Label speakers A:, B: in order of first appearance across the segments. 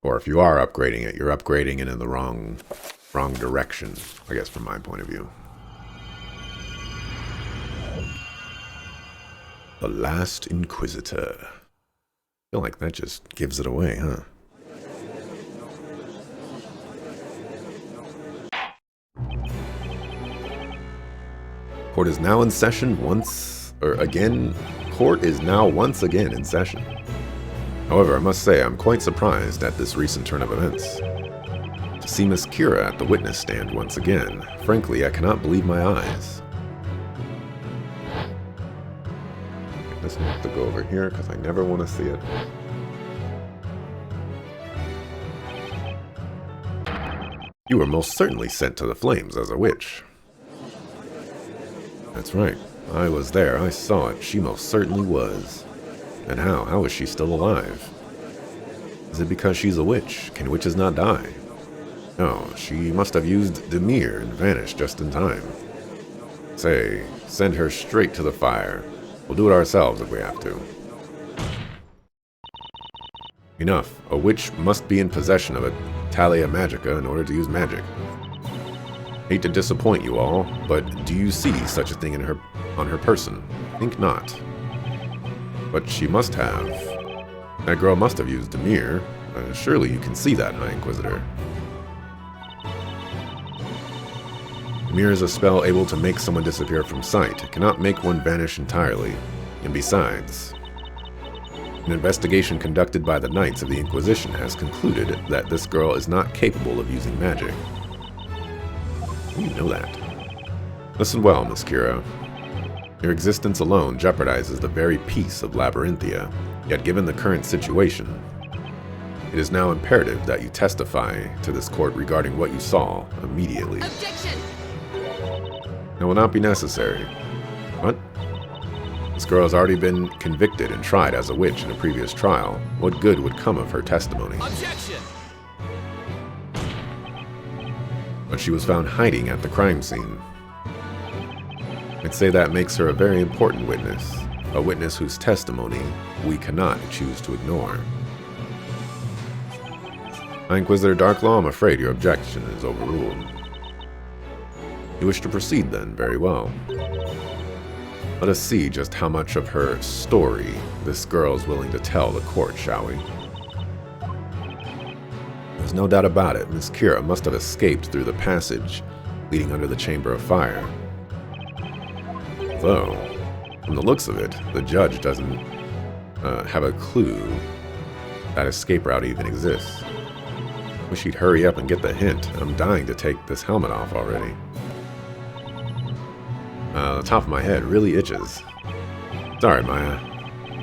A: Or if you are upgrading it, you're upgrading it in the wrong direction, I guess, from my point of view. The Last Inquisitor. I feel like that just gives it away, huh? Court is now in session Court is now once again in session. However, I must say I'm quite surprised at this recent turn of events. To see Miss Kira at the witness stand once again, frankly, I cannot believe my eyes. I just have to go over here because I never want to see it. You were most certainly sent to the flames as a witch. That's right. I was there. I saw it. She most certainly was. And how? How is she still alive? Is it because she's a witch? Can witches not die? No, she must have used Demir and vanished just in time. Say, send her straight to the fire. We'll do it ourselves if we have to. Enough. A witch must be in possession of a Talia Magica in order to use magic. Hate to disappoint you all, but do you see such a thing on her person? Think not. But she must have. That girl must have used Demir. Surely you can see that, High Inquisitor. Demir is a spell able to make someone disappear from sight. It cannot make one vanish entirely. And besides, an investigation conducted by the Knights of the Inquisition has concluded that this girl is not capable of using magic. You know that. Listen well, Miss Kira. Your existence alone jeopardizes the very peace of Labyrinthia, yet given the current situation, it is now imperative that you testify to this court regarding what you saw immediately.
B: Objection!
A: It will not be necessary. What? This girl has already been convicted and tried as a witch in a previous trial. What good would come of her testimony?
B: Objection!
A: But she was found hiding at the crime scene. I'd say that makes her a very important witness, a witness whose testimony we cannot choose to ignore. High Inquisitor Darklaw, I'm afraid your objection is overruled. You wish to proceed then, very well. Let us see just how much of her story this girl is willing to tell the court, shall we? There's no doubt about it, Miss Kira must have escaped through the passage leading under the Chamber of Fire. Though, from the looks of it, the judge doesn't have a clue that escape route even exists. Wish he'd hurry up and get the hint. I'm dying to take this helmet off already. The top of my head really itches. Sorry, Maya.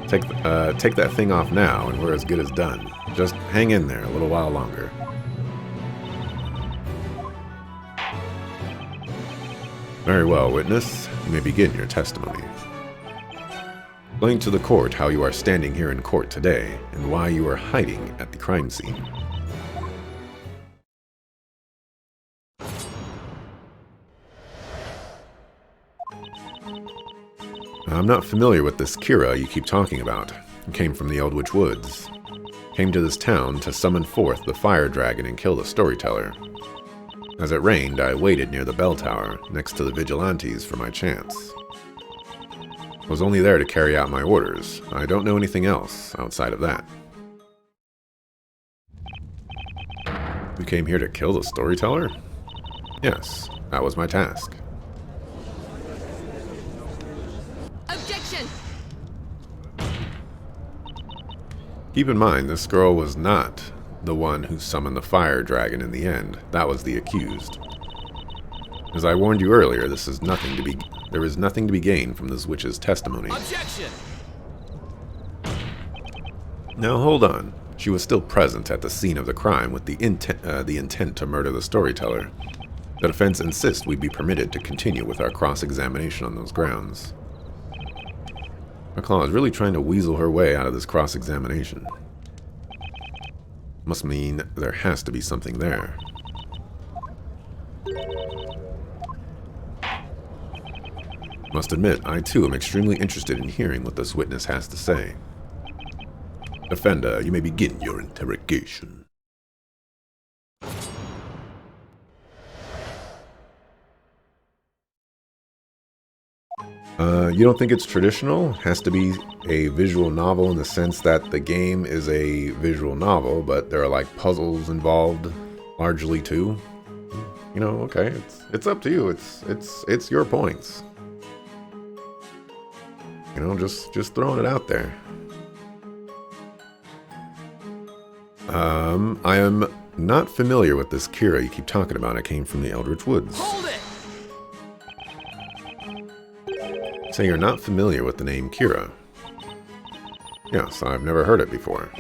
A: Take that thing off now and we're as good as done. Just hang in there a little while longer. Very well, witness. You may begin your testimony. Explain to the court how you are standing here in court today and why you are hiding at the crime scene. I'm not familiar with this Kira you keep talking about. It came from the Eldwitch Woods. Came to this town to summon forth the fire dragon and kill the storyteller. As it rained, I waited near the bell tower, next to the vigilantes, for my chance. I was only there to carry out my orders. I don't know anything else outside of that. You came here to kill the storyteller? Yes, that was my task.
B: Objection!
A: Keep in mind, this girl was not the one who summoned the fire dragon in the end. That was the accused. As I warned you earlier, there is nothing to be gained from this witch's testimony.
B: Objection!
A: Now hold on. She was still present at the scene of the crime with the intent to murder the storyteller. The defense insists we be permitted to continue with our cross-examination on those grounds. McClaw is really trying to weasel her way out of this cross-examination. Must mean there has to be something there. Must admit, I too am extremely interested in hearing what this witness has to say. Defender, you may begin your interrogation. You don't think it's traditional? Has to be a visual novel in the sense that the game is a visual novel, but there are like puzzles involved largely too. You know, okay, it's up to you. It's your points. You know, just throwing it out there. I am not familiar with this Kira you keep talking about. It came from the Eldritch Woods.
B: Hold it!
A: So you're not familiar with the name Kira? Yes, I've never heard it before.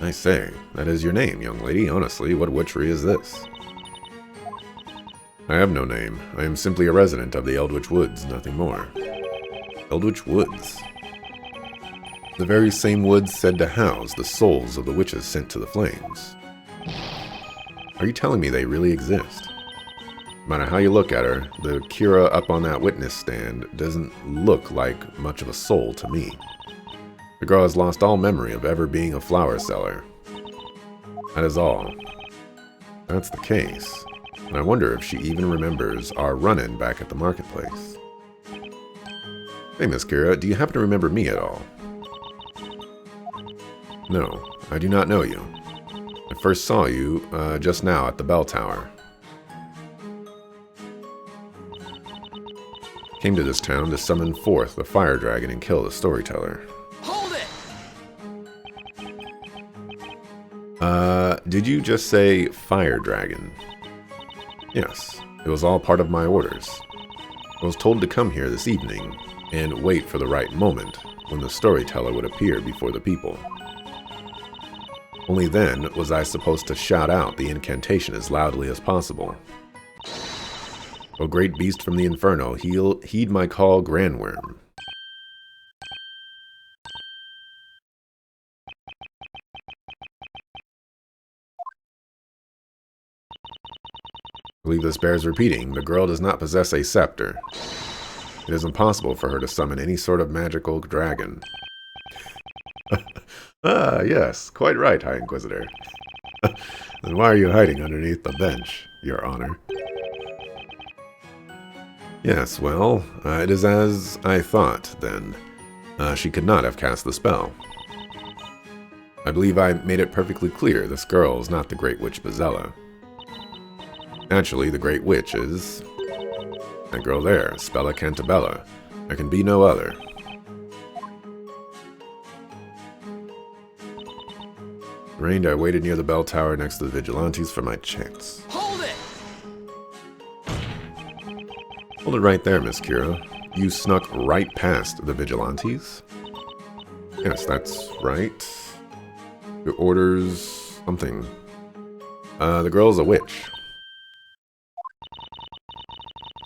A: I say, that is your name, young lady. Honestly, what witchery is this? I have no name. I am simply a resident of the Eldritch Woods, nothing more. Eldritch Woods? The very same woods said to house the souls of the witches sent to the flames. Are you telling me they really exist? No matter how you look at her, the Kira up on that witness stand doesn't look like much of a soul to me. The girl has lost all memory of ever being a flower seller. That is all. That's the case. And I wonder if she even remembers our run-in back at the marketplace. Hey, Miss Kira, do you happen to remember me at all? No, I do not know you. I first saw you just now at the bell tower. Came to this town to summon forth the fire dragon and kill the storyteller.
B: Hold it!
A: Did you just say fire dragon? Yes, it was all part of my orders. I was told to come here this evening and wait for the right moment when the storyteller would appear before the people. Only then was I supposed to shout out the incantation as loudly as possible. O great beast from the inferno, heed my call, Grandworm. I believe this bears repeating. The girl does not possess a scepter. It is impossible for her to summon any sort of magical dragon. Ah, yes, quite right, High Inquisitor. Then why are you hiding underneath the bench, Your Honor? Yes, well, it is as I thought, then. She could not have cast the spell. I believe I made it perfectly clear this girl is not the Great Witch Bazella. Naturally, the Great Witch is... that girl there, Spella Cantabella. There can be no other. Rained, I waited near the bell tower next to the vigilantes for my chance.
B: Hold it!
A: Hold it right there, Miss Kira. You snuck right past the vigilantes? Yes, that's right. Your orders... something. The girl's a witch.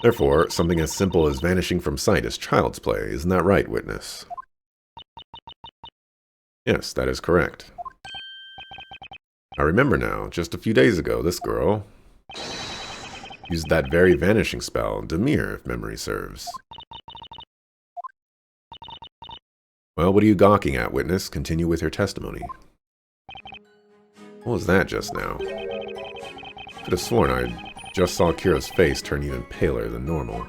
A: Therefore, something as simple as vanishing from sight is child's play. Isn't that right, witness? Yes, that is correct. I remember now, just a few days ago, this girl used that very vanishing spell, Demir, if memory serves. Well, what are you gawking at, witness? Continue with your testimony. What was that just now? Could have sworn I just saw Kira's face turn even paler than normal.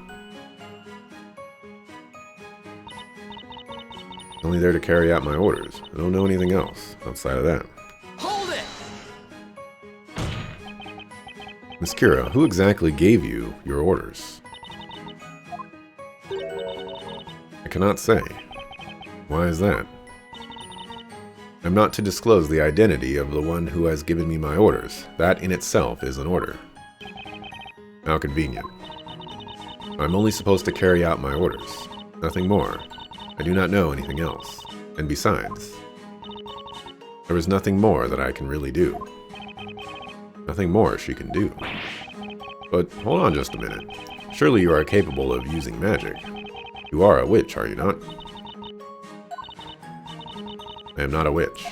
A: Only there to carry out my orders. I don't know anything else outside of that.
B: Hold it!
A: Miss Kira, who exactly gave you your orders? I cannot say. Why is that? I'm not to disclose the identity of the one who has given me my orders. That in itself is an order. How convenient. I'm only supposed to carry out my orders. Nothing more. I do not know anything else. And besides, there is nothing more that I can really do. Nothing more she can do. But hold on just a minute. Surely you are capable of using magic. You are a witch, are you not? I am not a witch.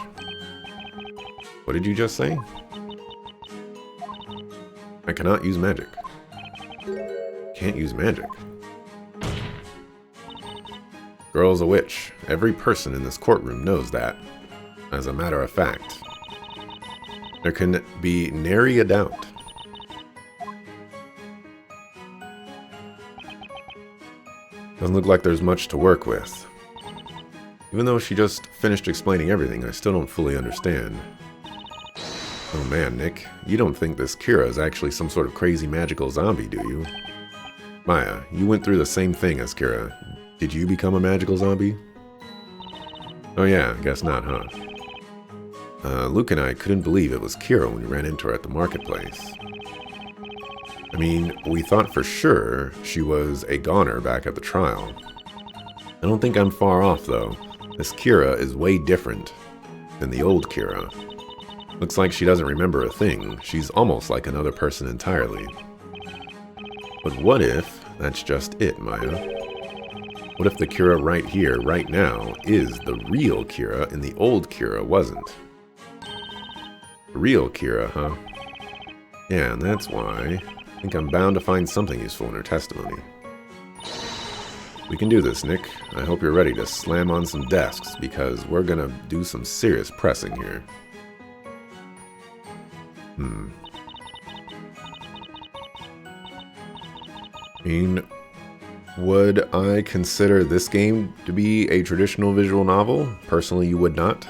A: What did you just say? I cannot use magic. Can't use magic. Girl's a witch. Every person in this courtroom knows that. As a matter of fact. There can be nary a doubt. Doesn't look like there's much to work with. Even though she just finished explaining everything, I still don't fully understand. Oh man, Nick, you don't think this Kira is actually some sort of crazy magical zombie, do you? Maya, you went through the same thing as Kira. Did you become a magical zombie? Oh yeah, guess not, huh? Luke and I couldn't believe it was Kira when we ran into her at the marketplace. I mean, we thought for sure she was a goner back at the trial. I don't think I'm far off, though. This Kira is way different than the old Kira. Looks like she doesn't remember a thing. She's almost like another person entirely. But what if that's just it, Maya? What if the Kira right here, right now, is the real Kira and the old Kira wasn't? The real Kira, huh? Yeah, and that's why I think I'm bound to find something useful in her testimony. We can do this, Nick. I hope you're ready to slam on some desks, because we're gonna do some serious pressing here. I mean, would I consider this game to be a traditional visual novel? Personally, you would not.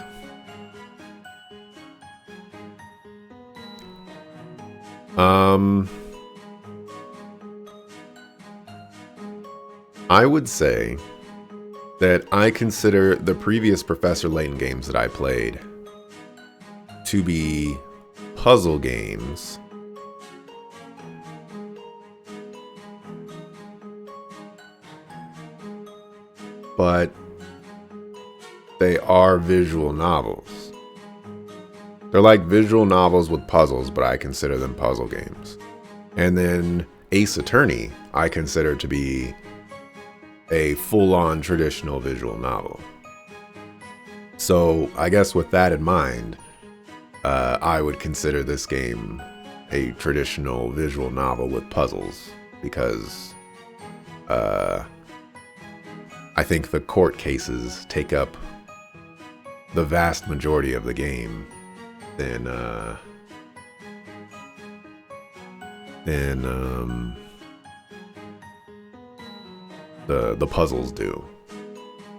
A: I would say that I consider the previous Professor Layton games that I played to be puzzle games but they are visual novels. They're like visual novels with puzzles, but I consider them puzzle games. And then Ace Attorney, I consider to be a full-on traditional visual novel. So I guess with that in mind, I would consider this game a traditional visual novel with puzzles, because I think the court cases take up the vast majority of the game than the puzzles do.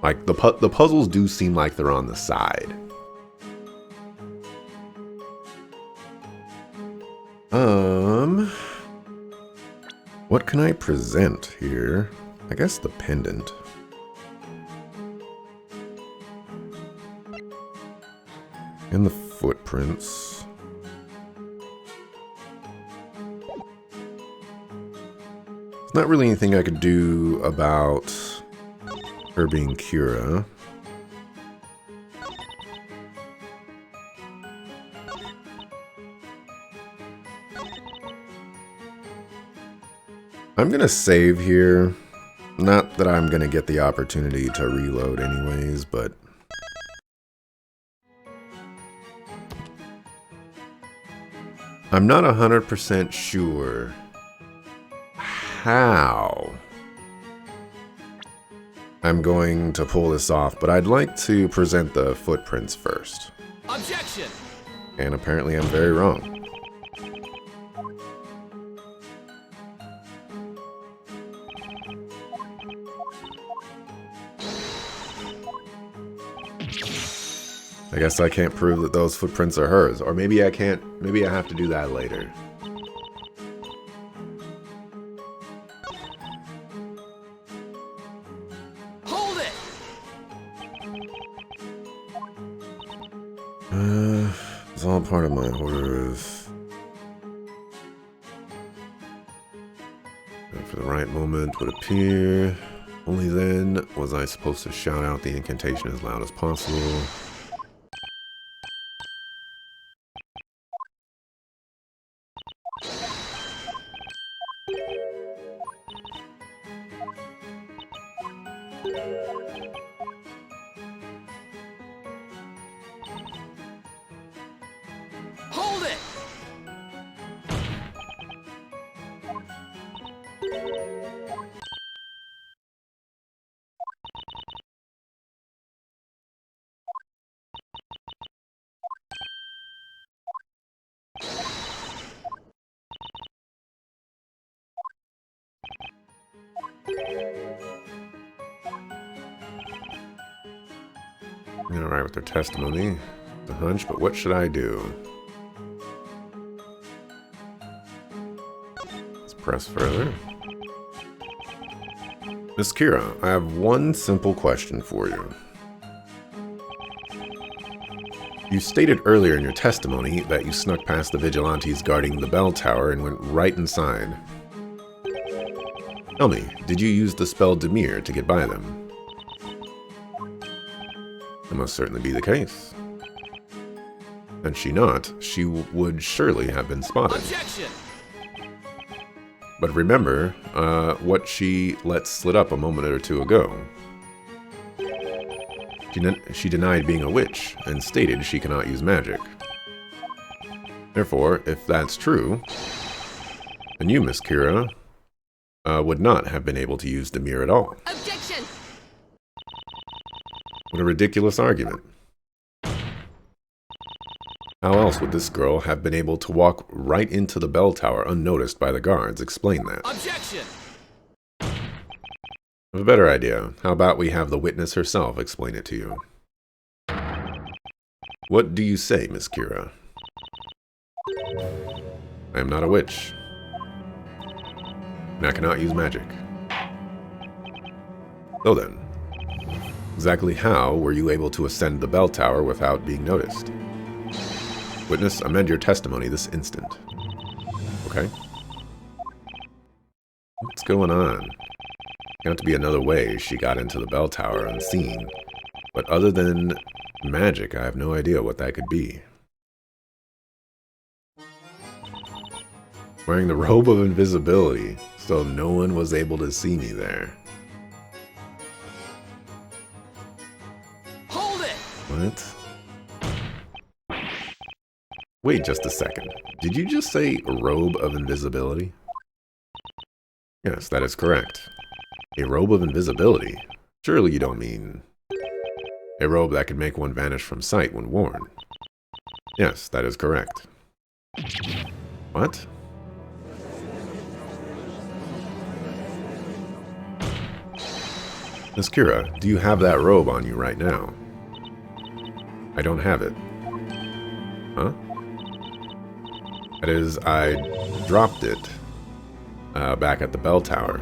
A: Like the puzzles do seem like they're on the side. What can I present here? I guess the pendant. And the footprints. There's not really anything I could do about her being Kira. I'm gonna save here. Not that I'm gonna get the opportunity to reload anyways, but I'm not 100% sure how I'm going to pull this off, but I'd like to present the footprints first.
C: Objection!
A: And apparently I'm very wrong. I guess I can't prove that those footprints are hers. Or maybe I can't. Maybe I have to do that later.
C: Hold it!
A: It's all part of my order of... For the right moment would appear. Only then was I supposed to shout out the incantation as loud as possible.
C: Hold it!
A: Alright with their testimony. The hunch, but what should I do? Let's press further. Miss Kira, I have one simple question for you. You stated earlier in your testimony that you snuck past the vigilantes guarding the bell tower and went right inside. Tell me, did you use the spell Demir to get by them? That must certainly be the case. Had she not, she would surely have been spotted.
C: Objection!
A: But remember what she let slip up a moment or two ago. She denied being a witch and stated she cannot use magic. Therefore, if that's true, then you, Miss Kira, would not have been able to use Demir at all.
B: Objection!
A: What a ridiculous argument. How else would this girl have been able to walk right into the bell tower unnoticed by the guards? Explain that.
C: Objection!
A: I have a better idea. How about we have the witness herself explain it to you? What do you say, Miss Kira? I am not a witch. And I cannot use magic. So then, exactly how were you able to ascend the bell tower without being noticed? Witness, amend your testimony this instant. Okay. What's going on? Got to be another way she got into the bell tower unseen. But other than magic, I have no idea what that could be. Wearing the robe of invisibility, so no one was able to see me there.
C: Hold it!
A: What? Wait just a second. Did you just say robe of invisibility? Yes, that is correct. A robe of invisibility? Surely you don't mean a robe that could make one vanish from sight when worn. Yes, that is correct. What? Miss Kira, do you have that robe on you right now? I don't have it. Huh? That is, I dropped it back at the bell tower.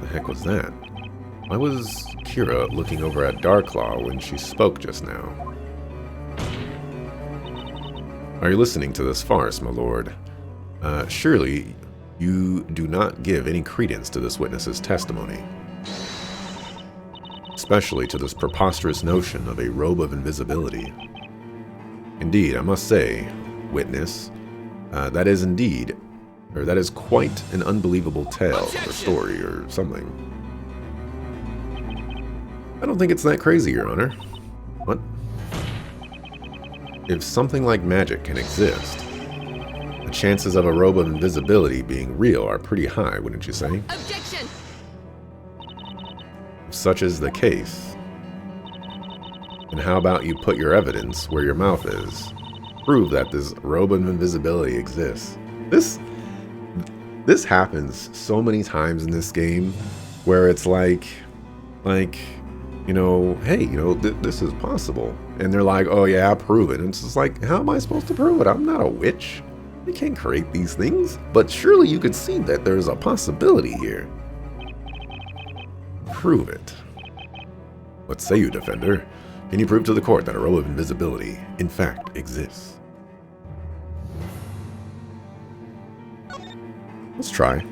A: The heck was that? Why was Kira looking over at Darklaw when she spoke just now? Are you listening to this farce, my lord? Surely you do not give any credence to this witness's testimony. Especially to this preposterous notion of a robe of invisibility. Indeed, I must say, witness, that is quite an unbelievable tale or story or something. I don't think it's that crazy, Your Honor. What? If something like magic can exist, the chances of a robe of invisibility being real are pretty high, wouldn't you say?
B: Objection!
A: If such is the case, then how about you put your evidence where your mouth is? Prove that this robe of invisibility exists. This happens so many times in this game where it's like, you know, hey, you know, this is possible. And they're like, oh yeah, prove it. And it's just like, how am I supposed to prove it? I'm not a witch. I can't create these things. But surely you could see that there's a possibility here. Prove it. What say you, defender? Can you prove to the court that a robe of invisibility, in fact, exists? Let's try.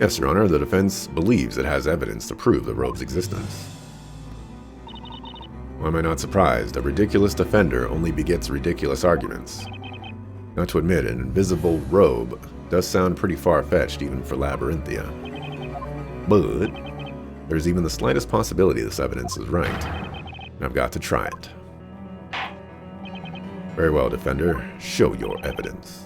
A: Yes, Your Honor, the defense believes it has evidence to prove the robe's existence. Why am I not surprised? A ridiculous defender only begets ridiculous arguments. Not to admit, an invisible robe does sound pretty far-fetched even for Labyrinthia. But there's even the slightest possibility this evidence is right. And I've got to try it. Very well, defender. Show your evidence.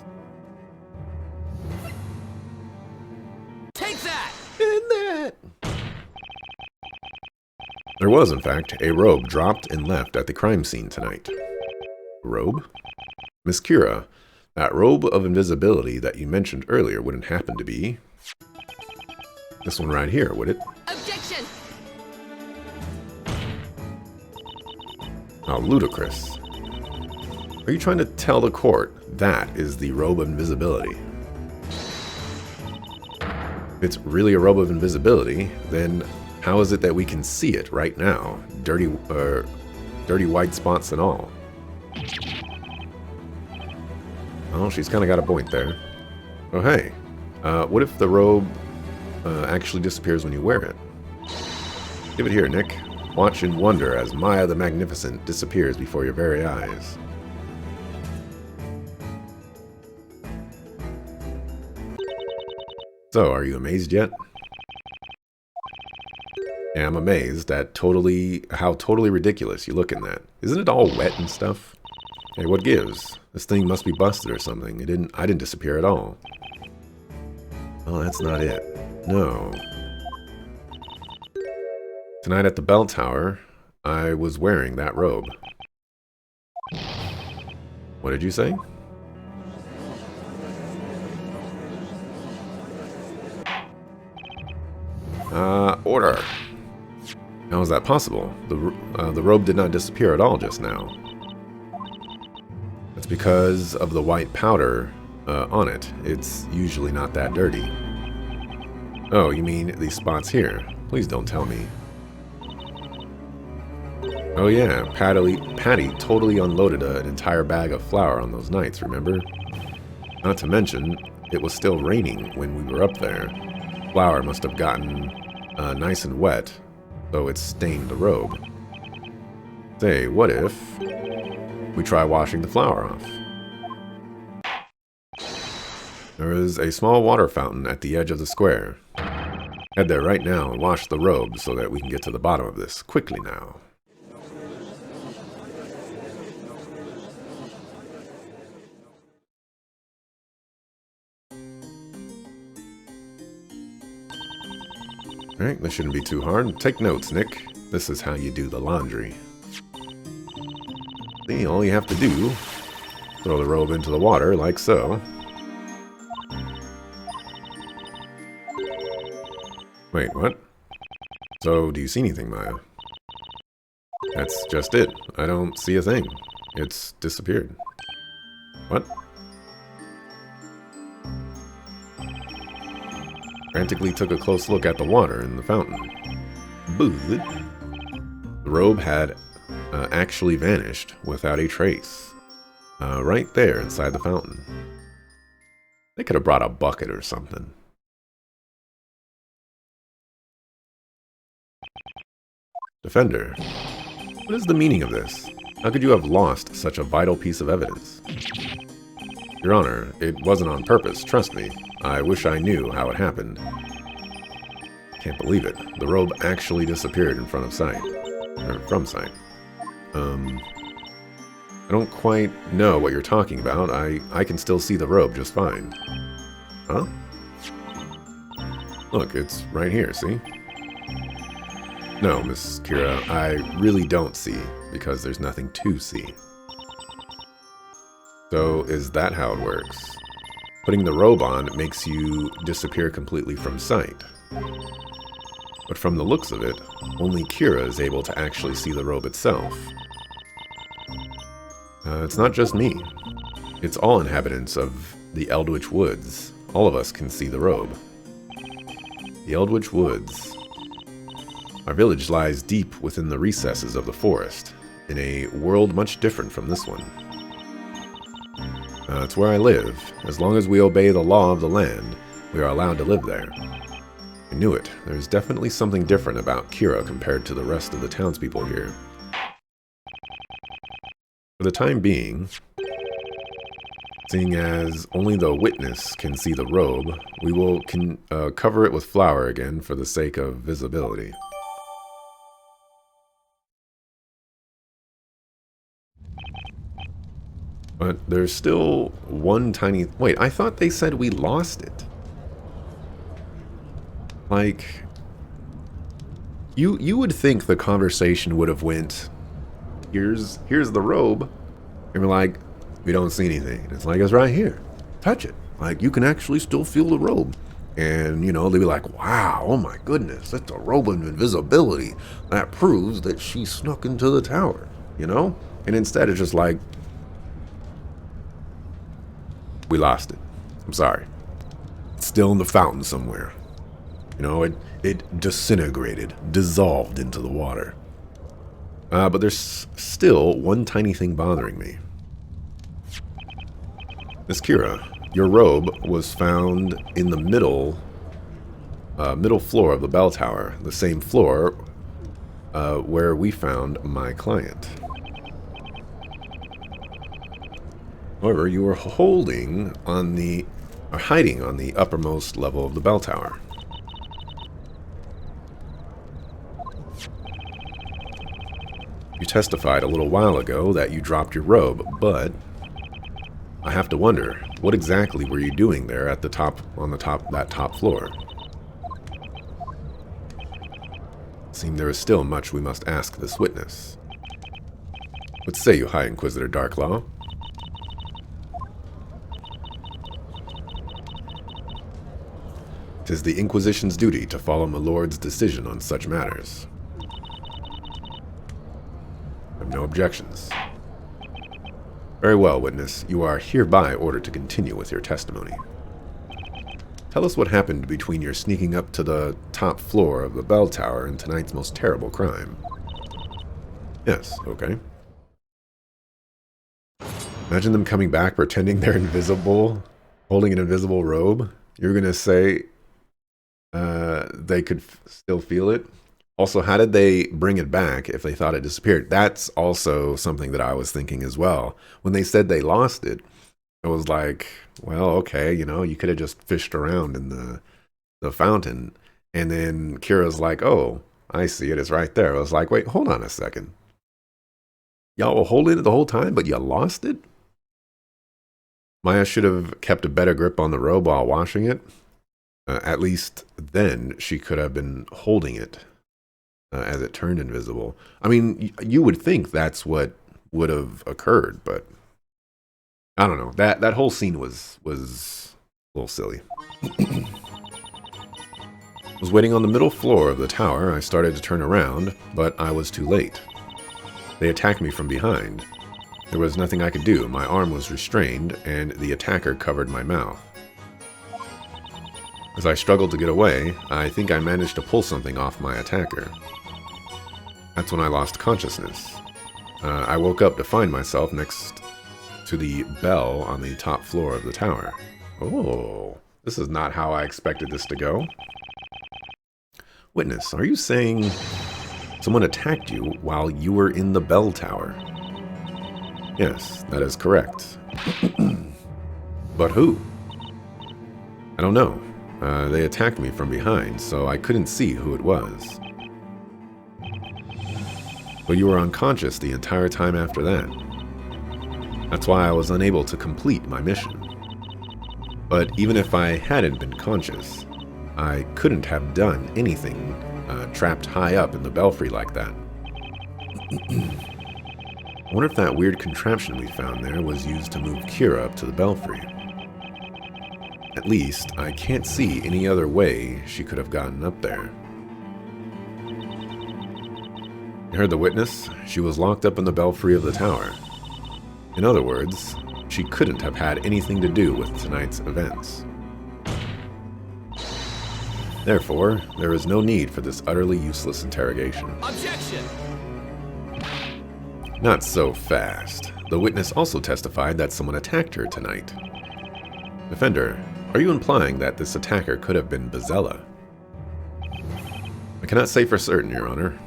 A: There was, in fact, a robe dropped and left at the crime scene tonight. A robe? Miss Kira, that robe of invisibility that you mentioned earlier wouldn't happen to be this one right here, would it?
B: Objection!
A: How ludicrous. Are you trying to tell the court that is the robe of invisibility? If it's really a robe of invisibility, then how is it that we can see it right now? Dirty white spots and all. Oh, she's kind of got a point there. Oh, hey. What if the robe actually disappears when you wear it? Give it here, Nick. Watch and wonder as Maya the Magnificent disappears before your very eyes. So, are you amazed yet? Yeah, I'm amazed at how totally ridiculous you look in that. Isn't it all wet and stuff? Hey, what gives? This thing must be busted or something. I didn't disappear at all. Oh, that's not it. No. Tonight at the bell tower, I was wearing that robe. What did you say? Order. How is that possible? The robe did not disappear at all just now. That's because of the white powder on it. It's usually not that dirty. Oh, you mean these spots here? Please don't tell me. Oh yeah, Patty totally unloaded an entire bag of flour on those nights, remember? Not to mention, it was still raining when we were up there. Flour must have gotten nice and wet, so it stained the robe. Say, what if we try washing the flour off? There is a small water fountain at the edge of the square. Head there right now and wash the robe so that we can get to the bottom of this quickly now. Alright, this shouldn't be too hard. Take notes, Nick. This is how you do the laundry. See, all you have to do, throw the robe into the water, like so. Wait, what? So, do you see anything, Maya? That's just it. I don't see a thing. It's disappeared. What? Frantically took a close look at the water in the fountain. But the robe had actually vanished without a trace. Right there inside the fountain. They could have brought a bucket or something. Defender, what is the meaning of this? How could you have lost such a vital piece of evidence? Your Honor, it wasn't on purpose, trust me. I wish I knew how it happened. Can't believe it. The robe actually disappeared in front of sight. Or from sight. I don't quite know what you're talking about. I can still see the robe just fine. Huh? Look, it's right here, see? No, Miss Kira, I really don't see, because there's nothing to see. So, is that how it works? Putting the robe on makes you disappear completely from sight. But from the looks of it, only Kira is able to actually see the robe itself. It's not just me. It's all inhabitants of the Eldritch Woods. All of us can see the robe. The Eldritch Woods. Our village lies deep within the recesses of the forest, in a world much different from this one. It's where I live. As long as we obey the law of the land, we are allowed to live there. I knew it. There's definitely something different about Kira compared to the rest of the townspeople here. For the time being, seeing as only the witness can see the robe, we will cover it with flour again for the sake of visibility. But there's still one tiny... Wait, I thought they said we lost it. Like... You would think the conversation would have went, here's the robe. And we're like, we don't see anything. And it's like, it's right here. Touch it. Like, you can actually still feel the robe. And, you know, they'd be like, wow, oh my goodness, that's a robe of invisibility. That proves that she snuck into the tower. you know? And instead it's just like, we lost it. I'm sorry. It's still in the fountain somewhere. You know, it disintegrated, dissolved into the water. But there's still one tiny thing bothering me. Miss Kira, your robe was found in the middle floor of the bell tower, the same floor where we found my client. However, you were hiding on the uppermost level of the bell tower. You testified a little while ago that you dropped your robe, but I have to wonder, what exactly were you doing there at that top floor? It seems there is still much we must ask this witness. What say you, High Inquisitor Darklaw? Tis the Inquisition's duty to follow my lord's decision on such matters. I have no objections. Very well, witness. You are hereby ordered to continue with your testimony. Tell us what happened between your sneaking up to the top floor of the bell tower and tonight's most terrible crime. Yes, okay. Imagine them coming back pretending they're invisible, holding an invisible robe. You're going to say they could still feel it. Also, how did they bring it back if they thought it disappeared? That's also something that I was thinking as well. When they said they lost it, I was like, well, okay, you know, you could have just fished around in the fountain. And then Kira's like, oh, I see it. It's right there. I was like, wait, hold on a second. Y'all were holding it the whole time, but you lost it? Maya should have kept a better grip on the robe while washing it. At least then she could have been holding it as it turned invisible. I mean, you would think that's what would have occurred, but I don't know. That whole scene was a little silly. I was waiting on the middle floor of the tower. I started to turn around, but I was too late. They attacked me from behind. There was nothing I could do. My arm was restrained, and the attacker covered my mouth. As I struggled to get away, I think I managed to pull something off my attacker. That's when I lost consciousness. I woke up to find myself next to the bell on the top floor of the tower. Oh, this is not how I expected this to go. Witness, are you saying someone attacked you while you were in the bell tower? Yes, that is correct. But who? I don't know. They attacked me from behind, so I couldn't see who it was. But you were unconscious the entire time after that. That's why I was unable to complete my mission. But even if I hadn't been conscious, I couldn't have done anything trapped high up in the belfry like that. I wonder if that weird contraption we found there was used to move Kira up to the belfry. At least, I can't see any other way she could have gotten up there. You heard the witness? She was locked up in the belfry of the tower. In other words, she couldn't have had anything to do with tonight's events. Therefore, there is no need for this utterly useless interrogation.
C: Objection!
A: Not so fast. The witness also testified that someone attacked her tonight. Defender, are you implying that this attacker could have been Bazella? I cannot say for certain, Your Honor.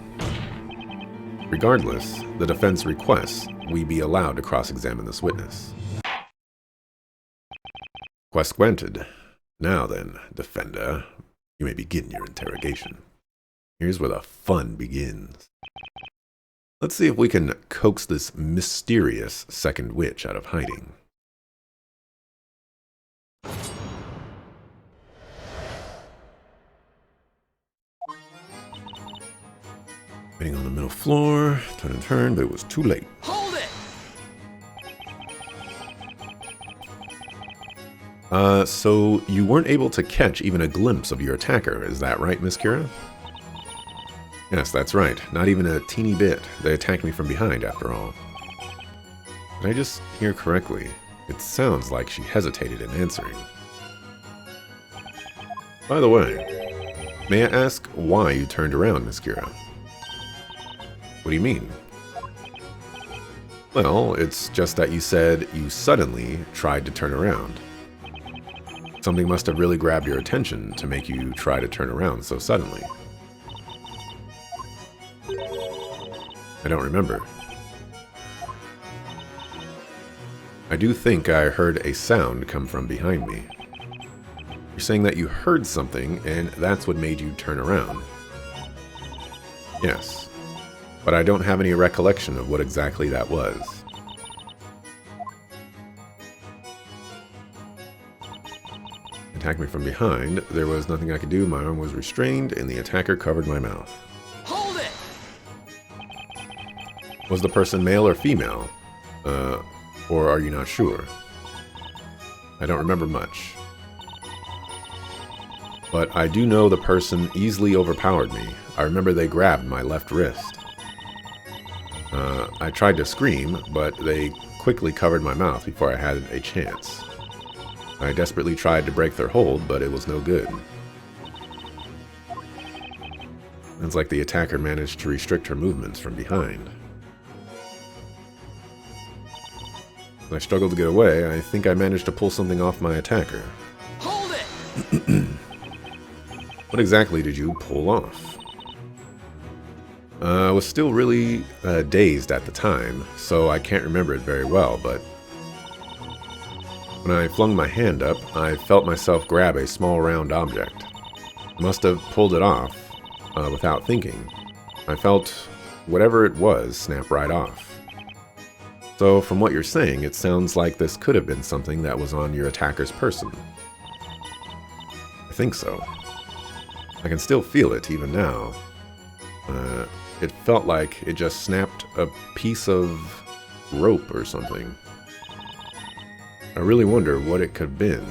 A: Regardless, the defense requests we be allowed to cross-examine this witness. Request granted. Now then, defender, you may begin your interrogation. Here's where the fun begins. Let's see if we can coax this mysterious second witch out of hiding. Waiting on the middle floor, turn and turn, but it was too late.
C: Hold it!
A: So you weren't able to catch even a glimpse of your attacker, is that right, Miss Kira? Yes, that's right. Not even a teeny bit. They attacked me from behind, after all. Did I just hear correctly? It sounds like she hesitated in answering. By the way, may I ask why you turned around, Miss Kira? What do you mean? Well, it's just that you said you suddenly tried to turn around. Something must have really grabbed your attention to make you try to turn around so suddenly. I don't remember. I do think I heard a sound come from behind me. You're saying that you heard something, and that's what made you turn around. Yes, but I don't have any recollection of what exactly that was. Attacked me from behind. There was nothing I could do. My arm was restrained, and the attacker covered my mouth.
C: Hold it!
A: Was the person male or female? Or are you not sure? I don't remember much. But I do know the person easily overpowered me. I remember they grabbed my left wrist. I tried to scream, but they quickly covered my mouth before I had a chance. I desperately tried to break their hold, but it was no good. It's like the attacker managed to restrict her movements from behind. As I struggled to get away, I think I managed to pull something off my attacker.
C: Hold it!
A: What exactly did you pull off? I was still really dazed at the time, so I can't remember it very well, but when I flung my hand up, I felt myself grab a small round object. I must have pulled it off without thinking. I felt whatever it was snap right off. So from what you're saying, it sounds like this could have been something that was on your attacker's person. I think so. I can still feel it even now. It felt like it just snapped a piece of rope or something. I really wonder what it could have been.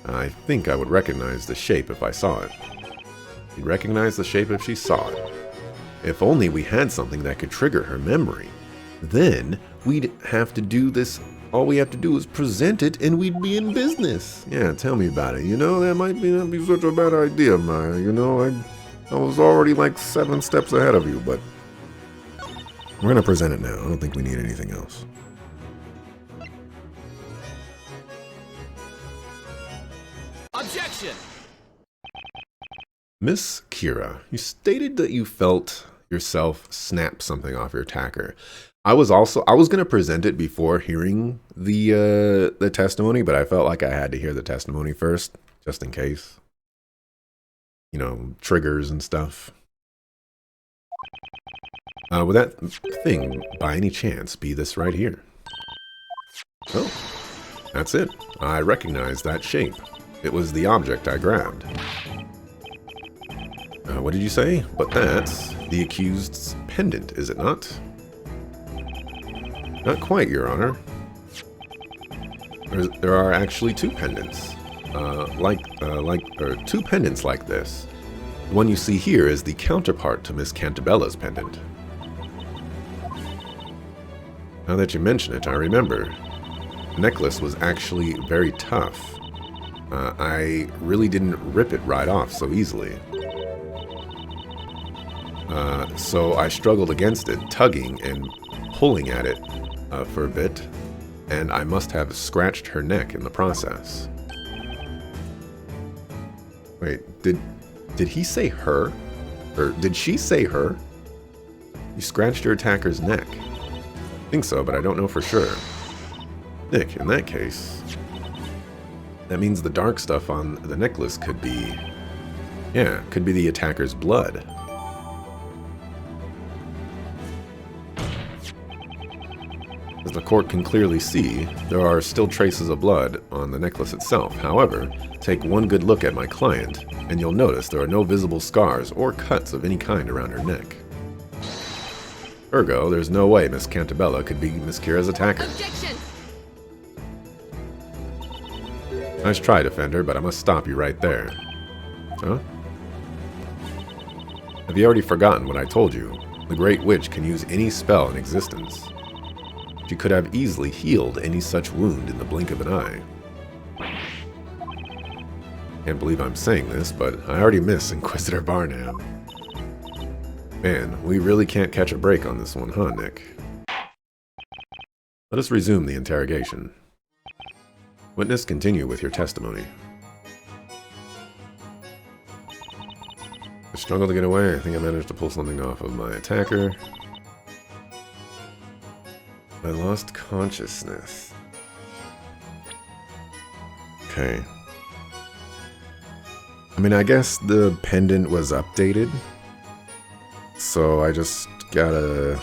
A: I think I would recognize the shape if I saw it. You'd recognize the shape if she saw it. If only we had something that could trigger her memory. Then we'd have to do this. All we have to do is present it and we'd be in business. Yeah, tell me about it. You know, that might not be such a bad idea, Maya. You know, I was already like 7 steps ahead of you, but we're going to present it now. I don't think we need anything else.
C: Objection!
A: Miss Kira, you stated that you felt yourself snap something off your attacker. I was going to present it before hearing the testimony, but I felt like I had to hear the testimony first, just in case. You know, triggers and stuff. Would that thing, by any chance, be this right here? Oh, that's it. I recognize that shape. It was the object I grabbed. What did you say? But that's the accused's pendant, is it not? Not quite, Your Honor. There are actually 2 pendants. Two pendants like this. The one you see here is the counterpart to Miss Cantabella's pendant. Now that you mention it, I remember. The necklace was actually very tough. I really didn't rip it right off so easily. So I struggled against it, tugging and pulling at it for a bit, and I must have scratched her neck in the process. Wait, did he say her? Or did she say her? You scratched your attacker's neck. I think so, but I don't know for sure. Nick, in that case, that means the dark stuff on the necklace could be... Yeah, could be the attacker's blood. As the court can clearly see, there are still traces of blood on the necklace itself. However, take one good look at my client, and you'll notice there are no visible scars or cuts of any kind around her neck. Ergo, there's no way Miss Cantabella could be Miss Kira's attacker.
B: Objection!
A: Nice try, Defender, but I must stop you right there. Huh? Have you already forgotten what I told you? The Great Witch can use any spell in existence. She could have easily healed any such wound in the blink of an eye. Can't believe I'm saying this, but I already miss Inquisitor Barnham. Man, we really can't catch a break on this one, huh, Nick? Let us resume the interrogation. Witness, continue with your testimony. I struggled to get away. I think I managed to pull something off of my attacker. I lost consciousness. Okay. I mean, I guess the pendant was updated. So I just gotta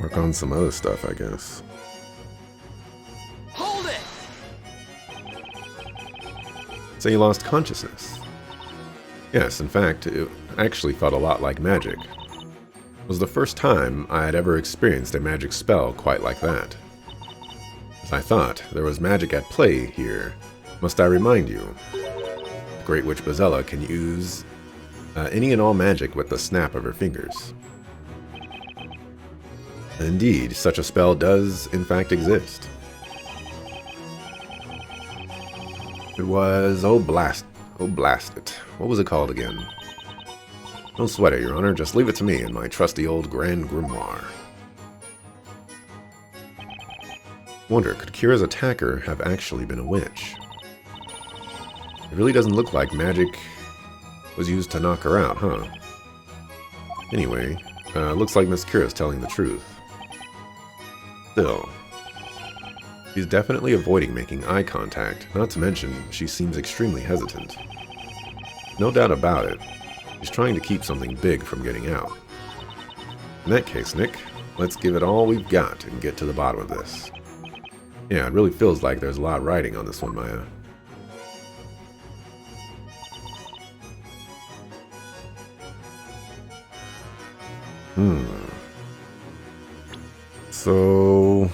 A: work on some other stuff, I guess.
C: Hold it!
A: So you lost consciousness. Yes, in fact, it actually felt a lot like magic. It was the first time I had ever experienced a magic spell quite like that. As I thought, there was magic at play here. Must I remind you? The Great Witch Bazella can use any and all magic with the snap of her fingers. Indeed, such a spell does, in fact, exist. It was... oh blast it. What was it called again? Don't sweat it, Your Honor. Just leave it to me and my trusty old Grand Grimoire. Wonder, could Kira's attacker have actually been a witch? It really doesn't look like magic was used to knock her out, huh? Anyway, looks like Miss Kira's telling the truth. Still, she's definitely avoiding making eye contact, not to mention she seems extremely hesitant. No doubt about it, she's trying to keep something big from getting out. In that case, Nick, let's give it all we've got and get to the bottom of this. Yeah, it really feels like there's a lot riding on this one, Maya. So...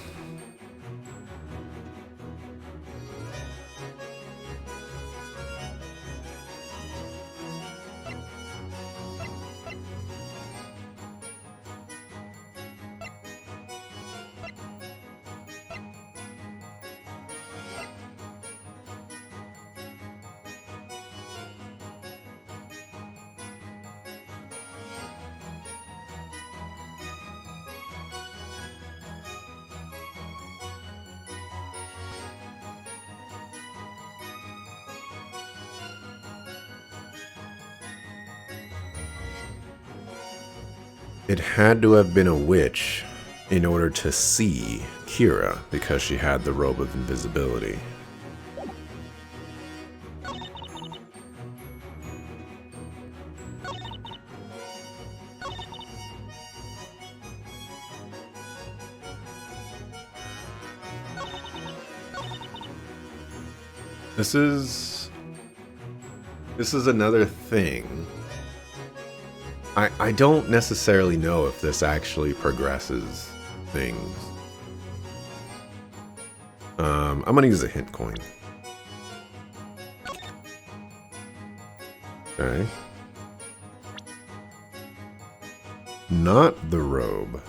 A: it had to have been a witch in order to see Kira because she had the robe of invisibility. This is another thing. I don't necessarily know if this actually progresses things. I'm gonna use a hint coin. Okay. Not the robe.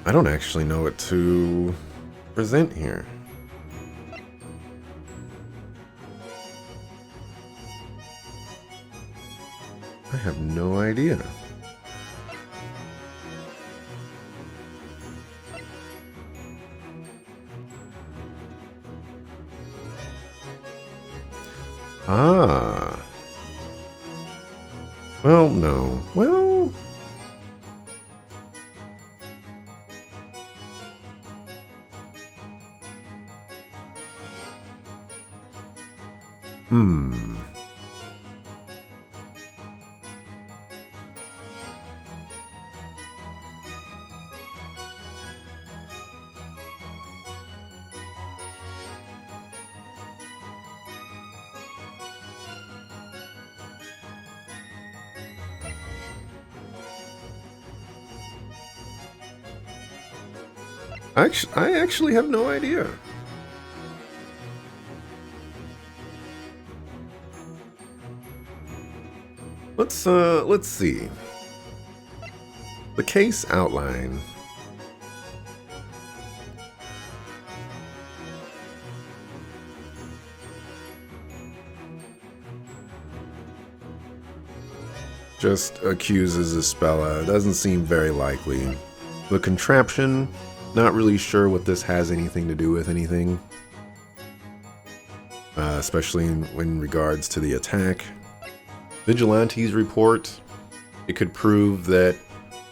A: I don't actually know what to present here. I have no idea. Ah. Well, no. Well... I actually have no idea. Let's see. The case outline. Just accuses Isabella. Doesn't seem very likely. The contraption, not really sure what this has anything to do with anything. Especially in regards to the attack. Vigilantes report, it could prove that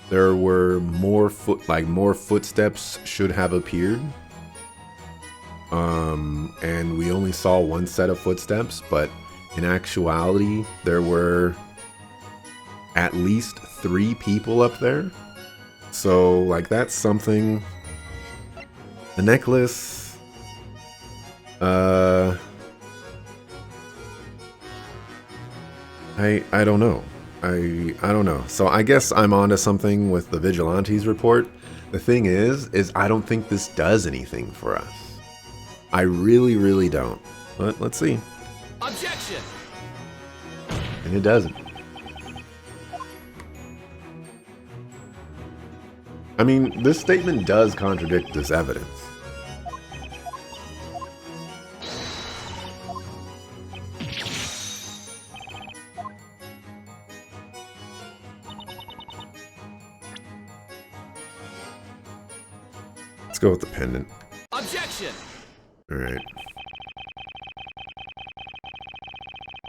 A: there were more footsteps should have appeared. And we only saw one set of footsteps, but in actuality, there were at least 3 people up there. So, like, that's something. The necklace, I don't know. I don't know. So I guess I'm onto something with the Vigilantes report. The thing is I don't think this does anything for us. I really don't. But let's see.
C: Objection!
A: And it doesn't. I mean, this statement does contradict this evidence. Let's go with the pendant.
C: Objection!
A: Alright.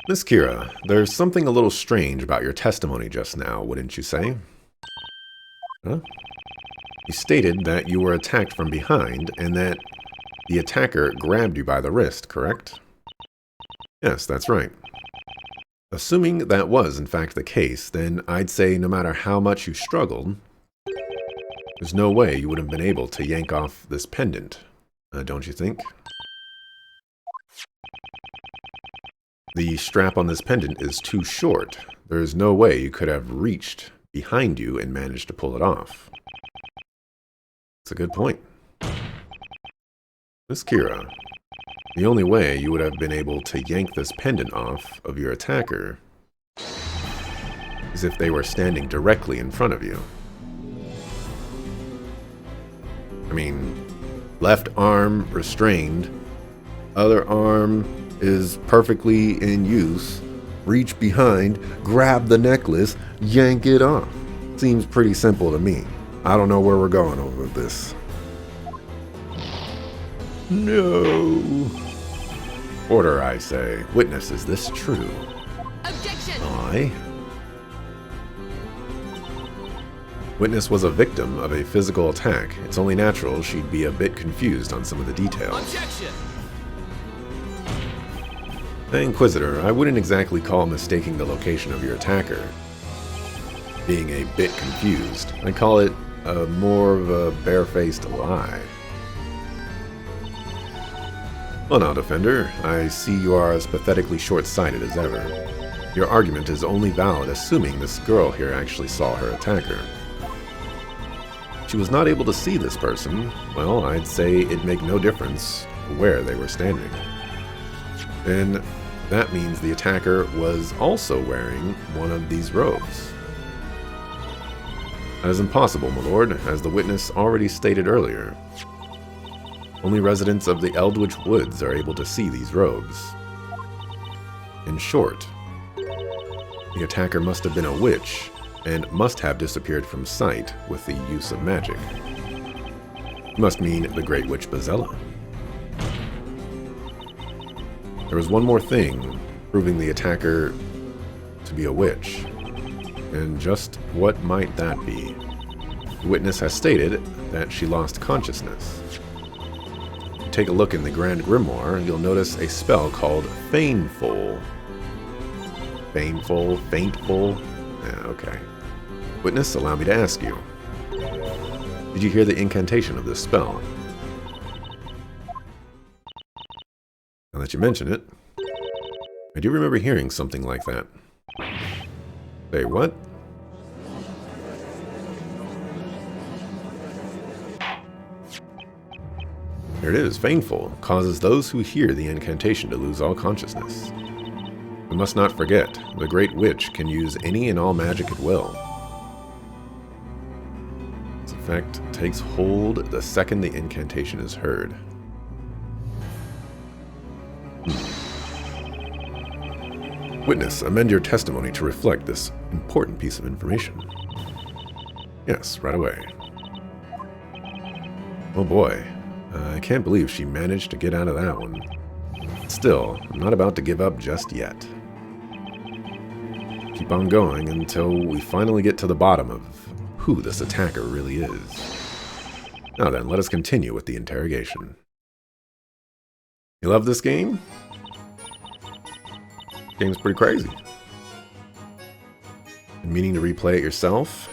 A: Miss Kira, there's something a little strange about your testimony just now, wouldn't you say? Huh? You stated that you were attacked from behind and that the attacker grabbed you by the wrist, correct? Yes, that's right. Assuming that was in fact the case, then I'd say no matter how much you struggled, there's no way you would have been able to yank off this pendant, don't you think? The strap on this pendant is too short. There is no way you could have reached behind you and managed to pull it off. That's a good point. Miss Kira, the only way you would have been able to yank this pendant off of your attacker is if they were standing directly in front of you. I mean, left arm restrained, other arm is perfectly in use, reach behind, grab the necklace, yank it off. Seems pretty simple to me. I don't know where we're going over this. No. Order, I say. Witness, is this true?
B: Objection!
A: Aye. Witness was a victim of a physical attack. It's only natural she'd be a bit confused on some of the details.
C: Objection!
A: Inquisitor, I wouldn't exactly call mistaking the location of your attacker being a bit confused. I call it more of a barefaced lie. Well now, Defender, I see you are as pathetically short-sighted as ever. Your argument is only valid assuming this girl here actually saw her attacker. She was not able to see this person. Well, I'd say it'd make no difference where they were standing. Then that means the attacker was also wearing one of these robes. That is impossible, my lord, as the witness already stated earlier. Only residents of the Eldritch Woods are able to see these robes. In short, the attacker must have been a witch, and must have disappeared from sight with the use of magic. Must mean the Great Witch Bazella. There was one more thing proving the attacker to be a witch. And just what might that be? The witness has stated that she lost consciousness. If you take a look in the Grand Grimoire, you'll notice a spell called Faintful. Faintful? Yeah, okay. Witness, allow me to ask you. Did you hear the incantation of this spell? Now that you mention it, I do remember hearing something like that. Say what? Here it is. Baneful causes those who hear the incantation to lose all consciousness. We must not forget, the Great Witch can use any and all magic at will. This effect takes hold the second the incantation is heard. Witness, amend your testimony to reflect this important piece of information. Yes, right away. Oh boy, I can't believe she managed to get out of that one. Still, I'm not about to give up just yet. Keep on going until we finally get to the bottom of who this attacker really is. Now then, let us continue with the interrogation. You love this game? Game's pretty crazy. And meaning to replay it yourself?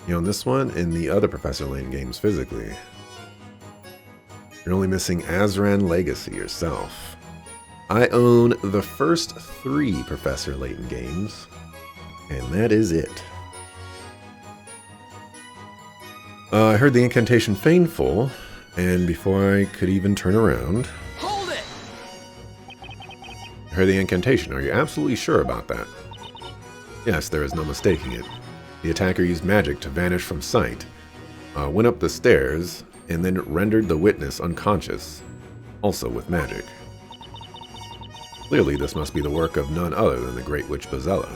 A: You own this one and the other Professor Layton games physically. You're only missing Azran Legacy yourself. I own the first 3 Professor Layton games, and that is it. I heard the incantation Baneful, and before I could even turn around...
C: Hold it!
A: I heard the incantation. Are you absolutely sure about that? Yes, there is no mistaking it. The attacker used magic to vanish from sight, went up the stairs, and then rendered the witness unconscious, also with magic. Clearly, this must be the work of none other than the Great Witch Bazella.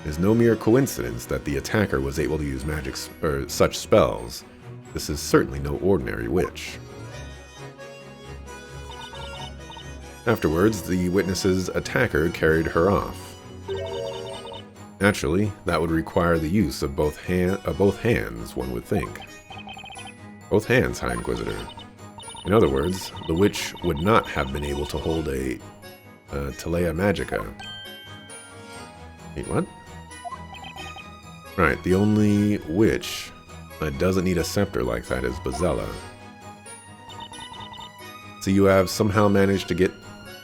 A: It is no mere coincidence that the attacker was able to use magic or such spells. This is certainly no ordinary witch. Afterwards, the witness's attacker carried her off. Naturally, that would require the use of both hands, one would think. Both hands, High Inquisitor. In other words, the witch would not have been able to hold a Telea Magica. Wait, what? Right, the only witch that doesn't need a scepter like that is Bazella. So you have somehow managed to get...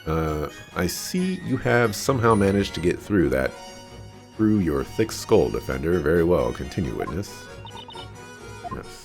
A: I see you have somehow managed to get through that through your thick skull, Defender. Very well. Continue, Witness. Yes.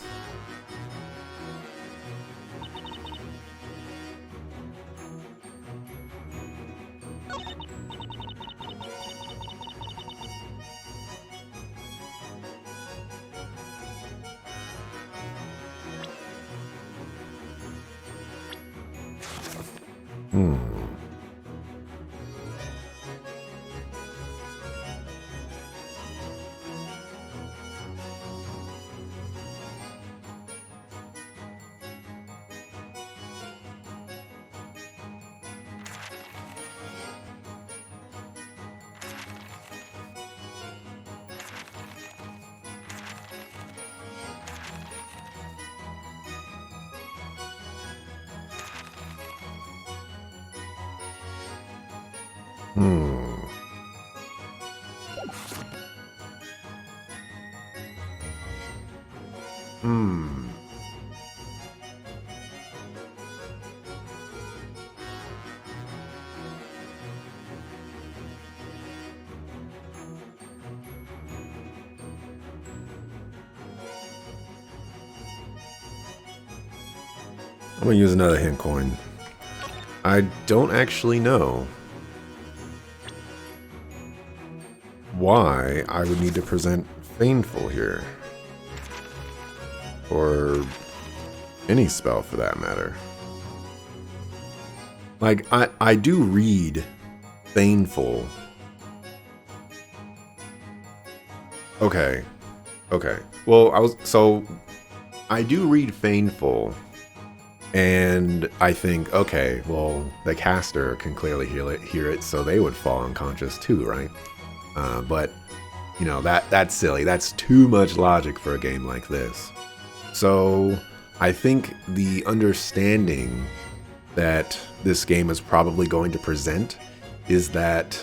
A: I'm gonna use another hint coin. I don't actually know why I would need to present Baneful here. Or any spell for that matter. Like, I do read Baneful. Okay. Well, I do read Baneful. And I think, okay, well, the caster can clearly hear it, so they would fall unconscious too, right? But, you know, that's silly. That's too much logic for a game like this. So, I think the understanding that this game is probably going to present is that,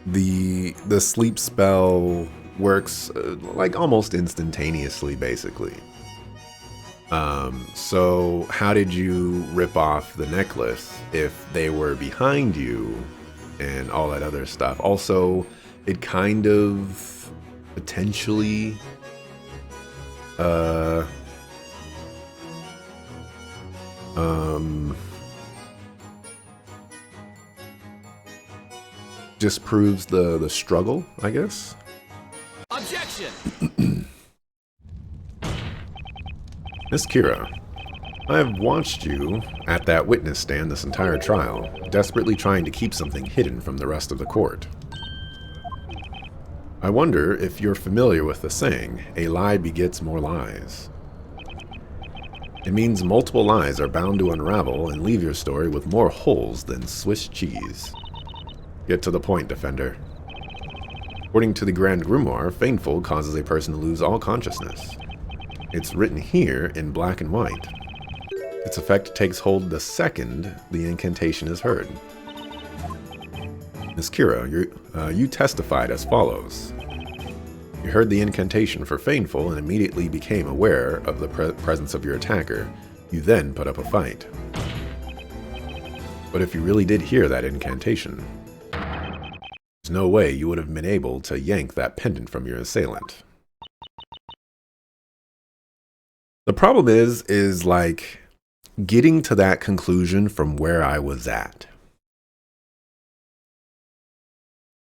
A: the sleep spell works like almost instantaneously, basically. So how did you rip off the necklace if they were behind you and all that other stuff? Also, it kind of potentially disproves the struggle, I guess.
C: Objection!
A: Miss Kira, I have watched you at that witness stand this entire trial, desperately trying to keep something hidden from the rest of the court. I wonder if you're familiar with the saying, a lie begets more lies. It means multiple lies are bound to unravel and leave your story with more holes than Swiss cheese. Get to the point, defender. According to the Grand Grimoire, Feigntful causes a person to lose all consciousness. It's written here in black and white. Its effect takes hold the second the incantation is heard. Miss Kira, you testified as follows. You heard the incantation for Feigntful and immediately became aware of the presence of your attacker. You then put up a fight. But if you really did hear that incantation, there's no way you would have been able to yank that pendant from your assailant. The problem is like getting to that conclusion from where I was at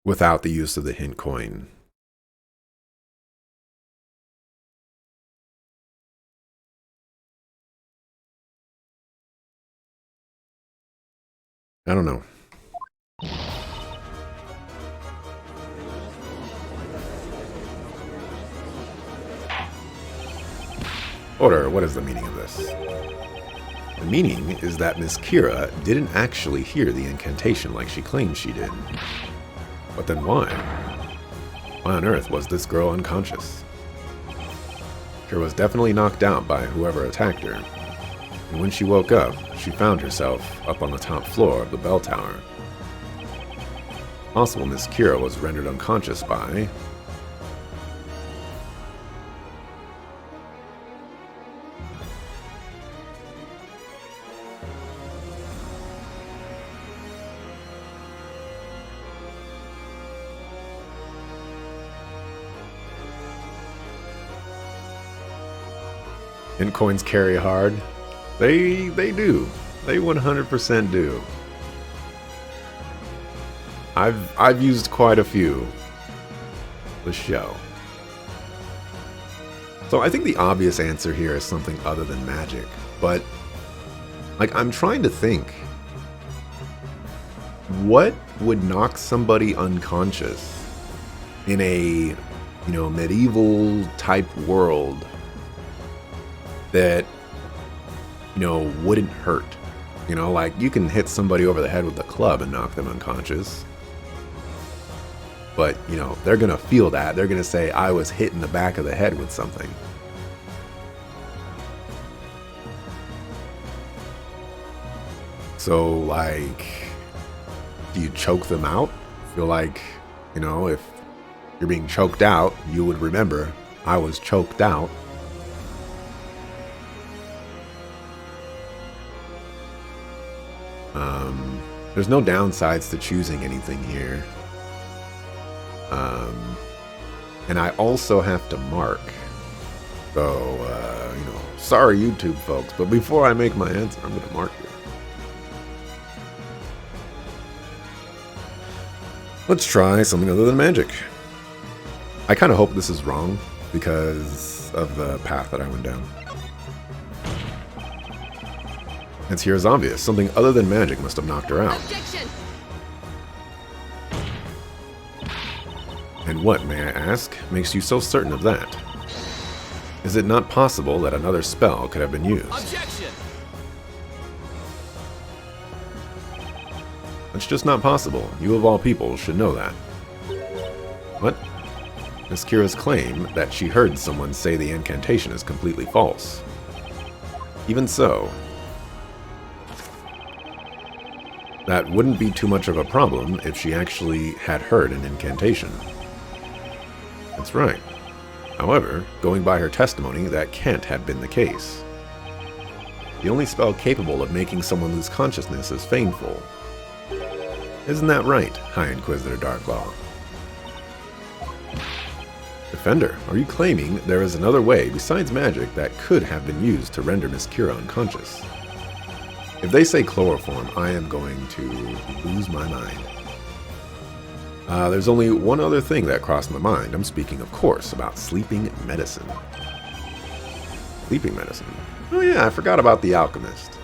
A: without the use of the hint coin. I don't know. Order, what is the meaning of this? The meaning is that Miss Kira didn't actually hear the incantation like she claimed she did. But then why? Why on earth was this girl unconscious? Kira was definitely knocked out by whoever attacked her. And when she woke up, she found herself up on the top floor of the bell tower. Possible Miss Kira was rendered unconscious by hint coins carry hard. They do. They 100% do. I've used quite a few this show. So I think the obvious answer here is something other than magic, but like I'm trying to think what would knock somebody unconscious in a, medieval type world that wouldn't hurt. Like you can hit somebody over the head with a club and knock them unconscious. But, they're going to feel that. They're going to say, I was hit in the back of the head with something. So, like, do you choke them out? I feel like, if you're being choked out, you would remember, I was choked out. There's no downsides to choosing anything here. And I also have to mark. So, sorry YouTube folks, but before I make my answer, I'm going to mark here. Let's try something other than magic. I kind of hope this is wrong because of the path that I went down. It's here is obvious. Something other than magic must have knocked her out.
B: Objection!
A: And what, may I ask, makes you so certain of that? Is it not possible that another spell could have been used?
C: Objection!
A: It's just not possible. You of all people should know that. What? Miss Kira's claim that she heard someone say the incantation is completely false. Even so, that wouldn't be too much of a problem if she actually had heard an incantation. That's right. However, going by her testimony, that can't have been the case. The only spell capable of making someone lose consciousness is Feigntful. Isn't that right, High Inquisitor Darklaw? If Defender, are you claiming there is another way besides magic that could have been used to render Miss Kira unconscious? If they say chloroform, I am going to lose my mind. There's only one other thing that crossed my mind. I'm speaking, of course, about sleeping medicine. Sleeping medicine? Oh yeah, I forgot about the alchemist.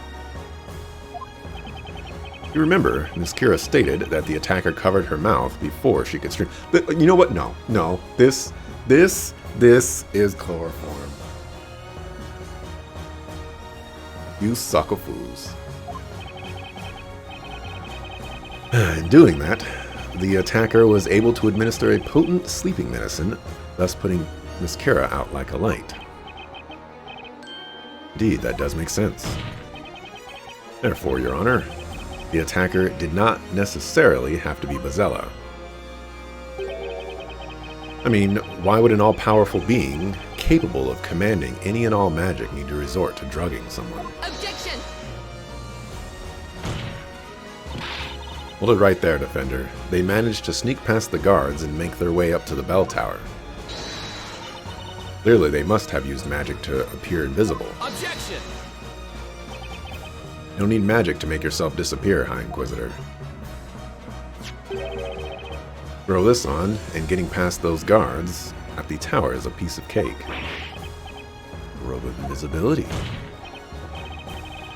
A: You remember, Miss Kira stated that the attacker covered her mouth before she could scream. But you know what? No. This is chloroform. You sucker fools. In doing that, the attacker was able to administer a potent sleeping medicine, thus putting Miss Kira out like a light. Indeed, that does make sense. Therefore, Your Honor, the attacker did not necessarily have to be Bazella. I mean, why would an all-powerful being capable of commanding any and all magic need to resort to drugging someone?
B: Objection!
A: Hold it right there, Defender. They managed to sneak past the guards and make their way up to the bell tower. Clearly, they must have used magic to appear invisible.
C: Objection!
A: You don't need magic to make yourself disappear, High Inquisitor. Throw this on, and getting past those guards at the tower is a piece of cake. Robe of invisibility.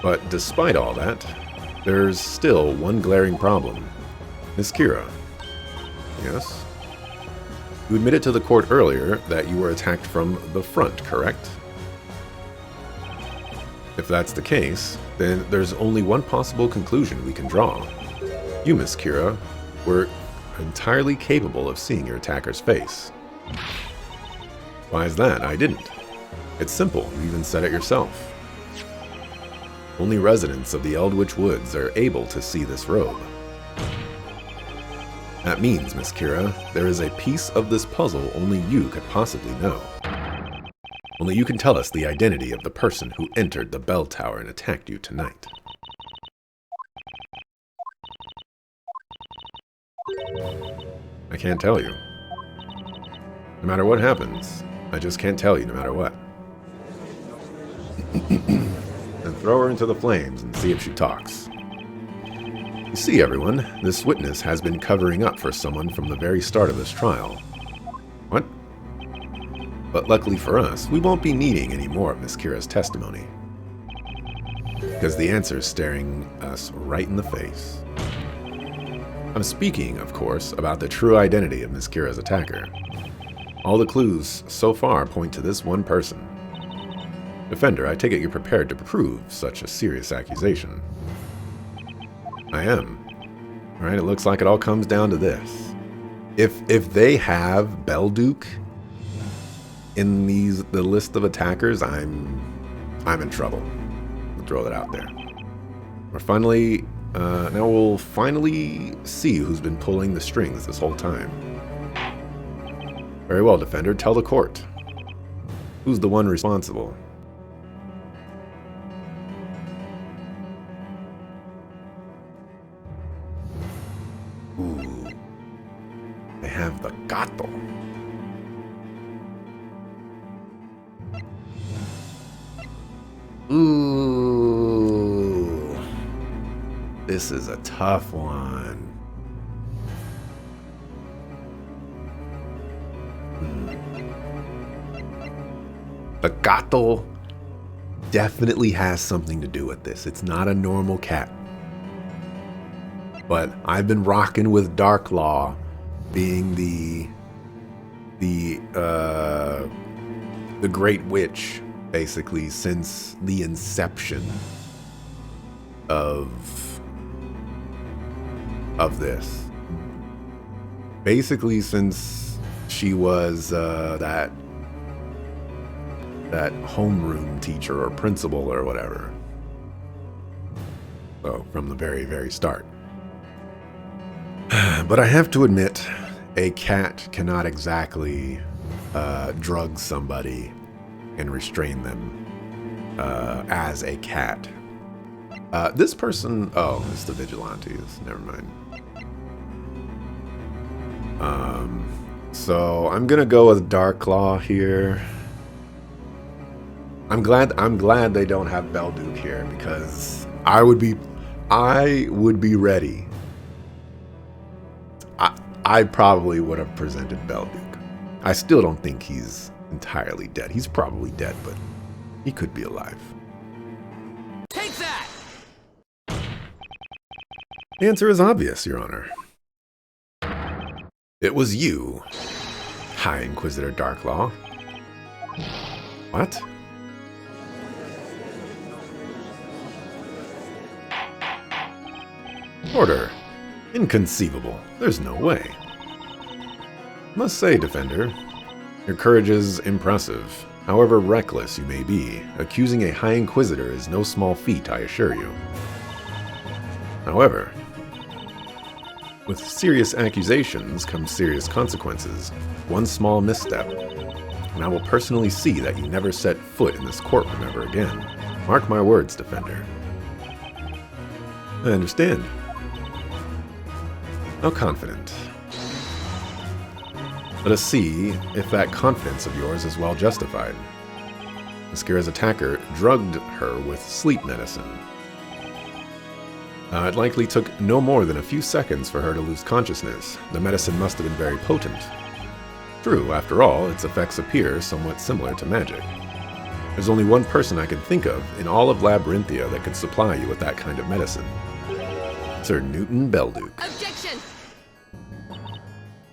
A: But despite all that, there's still one glaring problem. Miss Kira. Yes? You admitted to the court earlier that you were attacked from the front, correct? If that's the case, then there's only one possible conclusion we can draw. You, Miss Kira, were entirely capable of seeing your attacker's face. Why is that? I didn't. It's simple, you even said it yourself. Only residents of the Eldritch Woods are able to see this robe. That means, Miss Kira, there is a piece of this puzzle only you could possibly know. Only you can tell us the identity of the person who entered the bell tower and attacked you tonight. I can't tell you. No matter what happens, I just can't tell you no matter what. Then throw her into the flames and see if she talks. You see, everyone, this witness has been covering up for someone from the very start of this trial. What? But luckily for us, we won't be needing any more of Miss Kira's testimony. Because the answer is staring us right in the face. I'm speaking, of course, about the true identity of Miss Kira's attacker. All the clues so far point to this one person. Defender, I take it you're prepared to prove such a serious accusation. I am. Alright, it looks like it all comes down to this. If they have Belduke in the list of attackers, I'm in trouble. I'll throw that out there. Now we'll finally see who's been pulling the strings this whole time. Very well, Defender, tell the court. Who's the one responsible? Ooh. They have the gato. Ooh. This is a tough one. The gato definitely has something to do with this. It's not a normal cat. But I've been rocking with Darklaw being the Great Witch, basically, since the inception of this. Basically, since she was that homeroom teacher or principal or whatever. So, from the very, very start. But I have to admit, a cat cannot exactly drug somebody and restrain them as a cat. This person, oh, it's the vigilantes. Never mind. So I'm gonna go with Darklaw here. I'm glad they don't have Belduke here, because I would be ready. I probably would have presented Belduke. I still don't think he's entirely dead. He's probably dead, but he could be alive.
C: Take that!
A: The answer is obvious, Your Honor. It was you, High Inquisitor Darklaw. What? Order. Inconceivable. There's no way. Must say, Defender, your courage is impressive. However reckless you may be, accusing a High Inquisitor is no small feat, I assure you. However, with serious accusations come serious consequences. One small misstep, and I will personally see that you never set foot in this courtroom ever again. Mark my words, Defender. I understand. How confident? Let us see if that confidence of yours is well justified. Maskira's attacker drugged her with sleep medicine. It likely took no more than a few seconds for her to lose consciousness. The medicine must have been very potent. True, after all, its effects appear somewhat similar to magic. There's only one person I can think of in all of Labyrinthia that could supply you with that kind of medicine. Sir Newton Belduke.
B: Objection!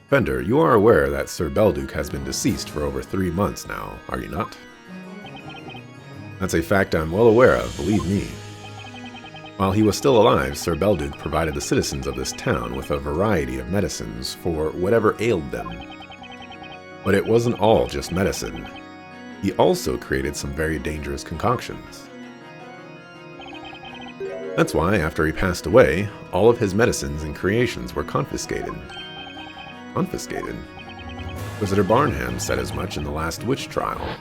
A: Fender, you are aware that Sir Belduke has been deceased for over 3 months now, are you not? That's a fact I'm well aware of, believe me. While he was still alive, Sir Belduke provided the citizens of this town with a variety of medicines for whatever ailed them. But it wasn't all just medicine. He also created some very dangerous concoctions. That's why, after he passed away, all of his medicines and creations were confiscated. Confiscated? Visitor Barnham said as much in the last witch trial.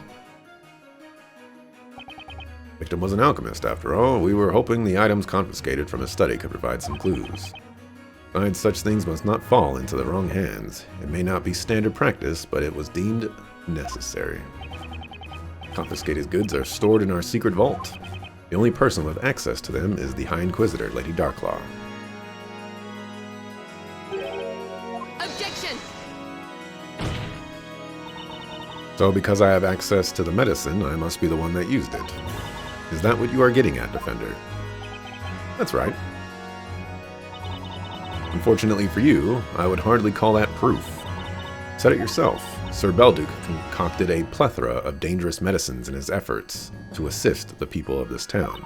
A: Victim was an alchemist, after all. We were hoping the items confiscated from his study could provide some clues. Besides, such things must not fall into the wrong hands. It may not be standard practice, but it was deemed necessary. Confiscated goods are stored in our secret vault. The only person with access to them is the High Inquisitor, Lady Darklaw.
B: Objection!
A: So because I have access to the medicine, I must be the one that used it. Is that what you are getting at, Defender? That's right. Unfortunately for you, I would hardly call that proof. Said it yourself. Sir Belduke concocted a plethora of dangerous medicines in his efforts to assist the people of this town.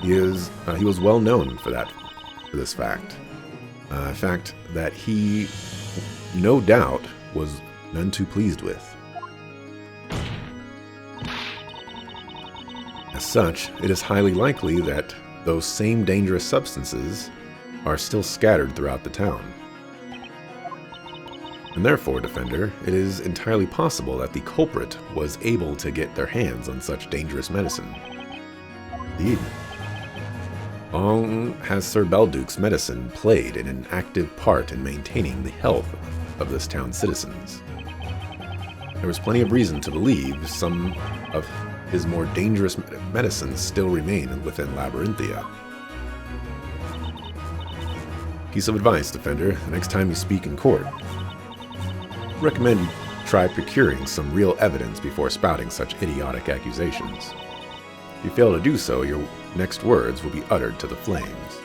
A: He was well known for this fact. A fact that he, no doubt, was none too pleased with. As such, it is highly likely that those same dangerous substances are still scattered throughout the town. And therefore, Defender, it is entirely possible that the culprit was able to get their hands on such dangerous medicine. Indeed. Long has Sir Belduke's medicine played an active part in maintaining the health of this town's citizens. There was plenty of reason to believe some of his more dangerous medicines still remain within Labyrinthia. Piece of advice, Defender, the next time you speak in court. Recommend you try procuring some real evidence before spouting such idiotic accusations. If you fail to do so, your next words will be uttered to the flames.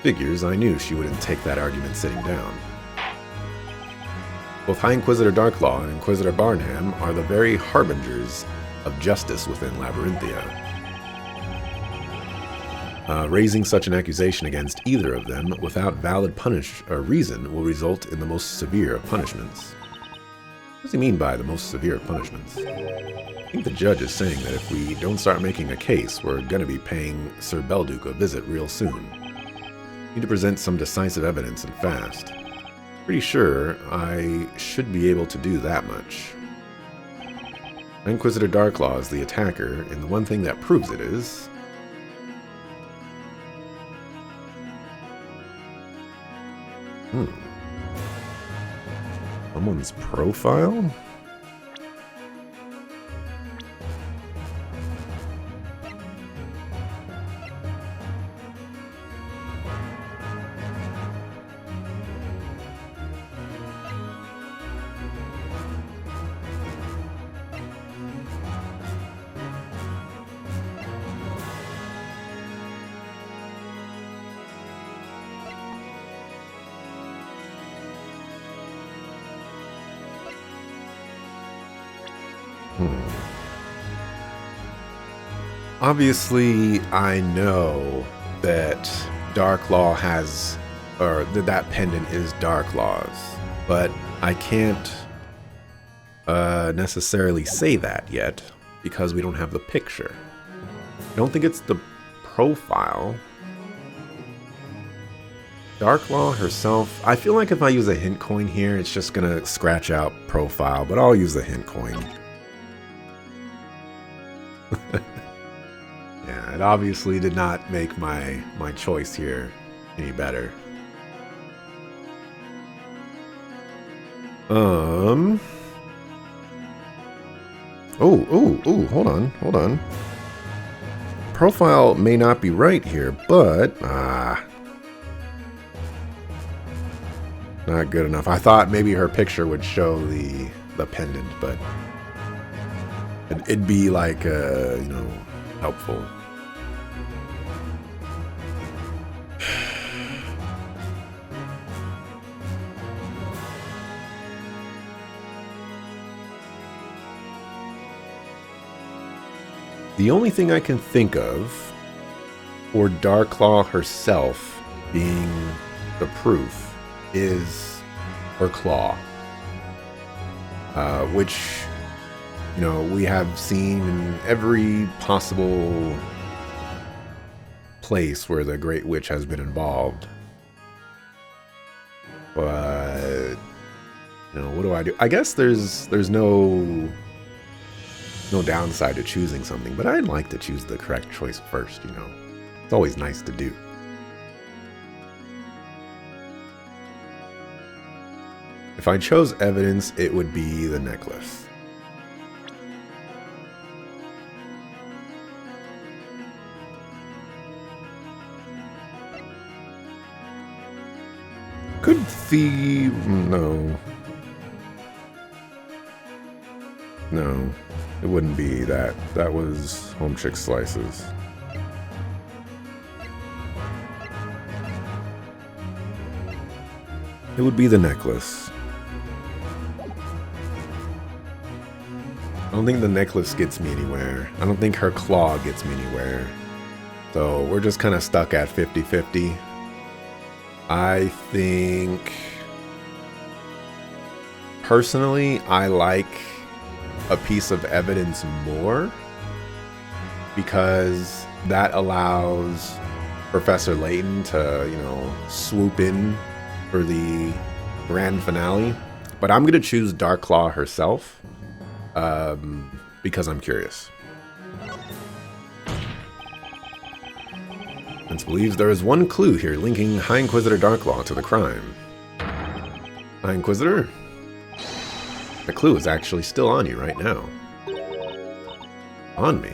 A: Figures, I knew she wouldn't take that argument sitting down. Both High Inquisitor Darklaw and Inquisitor Barnham are the very harbingers of justice within Labyrinthia. Raising such an accusation against either of them without valid reason will result in the most severe of punishments. What does he mean by the most severe of punishments? I think the judge is saying that if we don't start making a case, we're going to be paying Sir Belduke a visit real soon. Need to present some decisive evidence and fast. Pretty sure I should be able to do that much. Inquisitor Darklaw is the attacker, and the one thing that proves it is... Someone's profile? Obviously, I know that Darklaw has, or that pendant is Darklaw's, but I can't necessarily say that yet because we don't have the picture. I don't think it's the profile. Darklaw herself, I feel like if I use a hint coin here, it's just gonna scratch out profile, but I'll use the hint coin. Yeah, it obviously did not make my choice here any better. Oh, hold on. Profile may not be right here, but not good enough. I thought maybe her picture would show the pendant, but it'd be like helpful. The only thing I can think of for Darklaw herself being the proof is her claw, which, we have seen in every possible place where the Great Witch has been involved. But, what do I do? I guess there's no downside to choosing something, but I'd like to choose the correct choice first, It's always nice to do. If I chose evidence, it would be the necklace. Could the... No, it wouldn't be that. That was Home Chick Slices. It would be the necklace. I don't think the necklace gets me anywhere. I don't think her claw gets me anywhere. So we're just kind of stuck at 50-50. I think... Personally, I like a piece of evidence more because that allows Professor Layton to, swoop in for the grand finale. But I'm going to choose Darklaw herself because I'm curious. Vince believes there is one clue here linking High Inquisitor Darklaw to the crime. High Inquisitor? The clue is actually still on you right now. On me.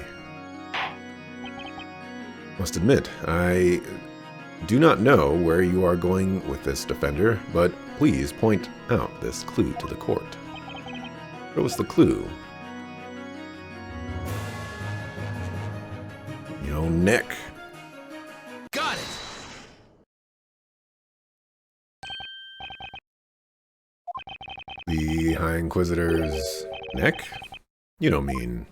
A: Must admit, I do not know where you are going with this, Defender, but please point out this clue to the court. Where was the clue? Your neck.
C: Got it!
A: The High Inquisitor's neck? You don't mean...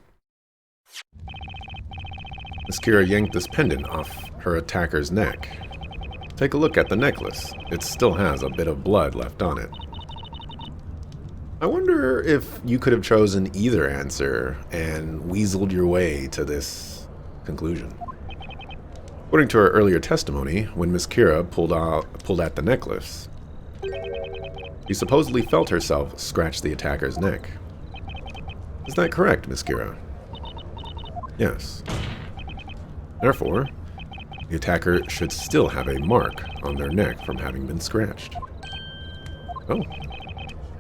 A: Miss Kira yanked this pendant off her attacker's neck. Take a look at the necklace. It still has a bit of blood left on it. I wonder if you could have chosen either answer and weaseled your way to this conclusion. According to her earlier testimony, when Miss Kira pulled at the necklace, she supposedly felt herself scratch the attacker's neck. Is that correct, Miss Kira? Yes. Therefore, the attacker should still have a mark on their neck from having been scratched. Oh.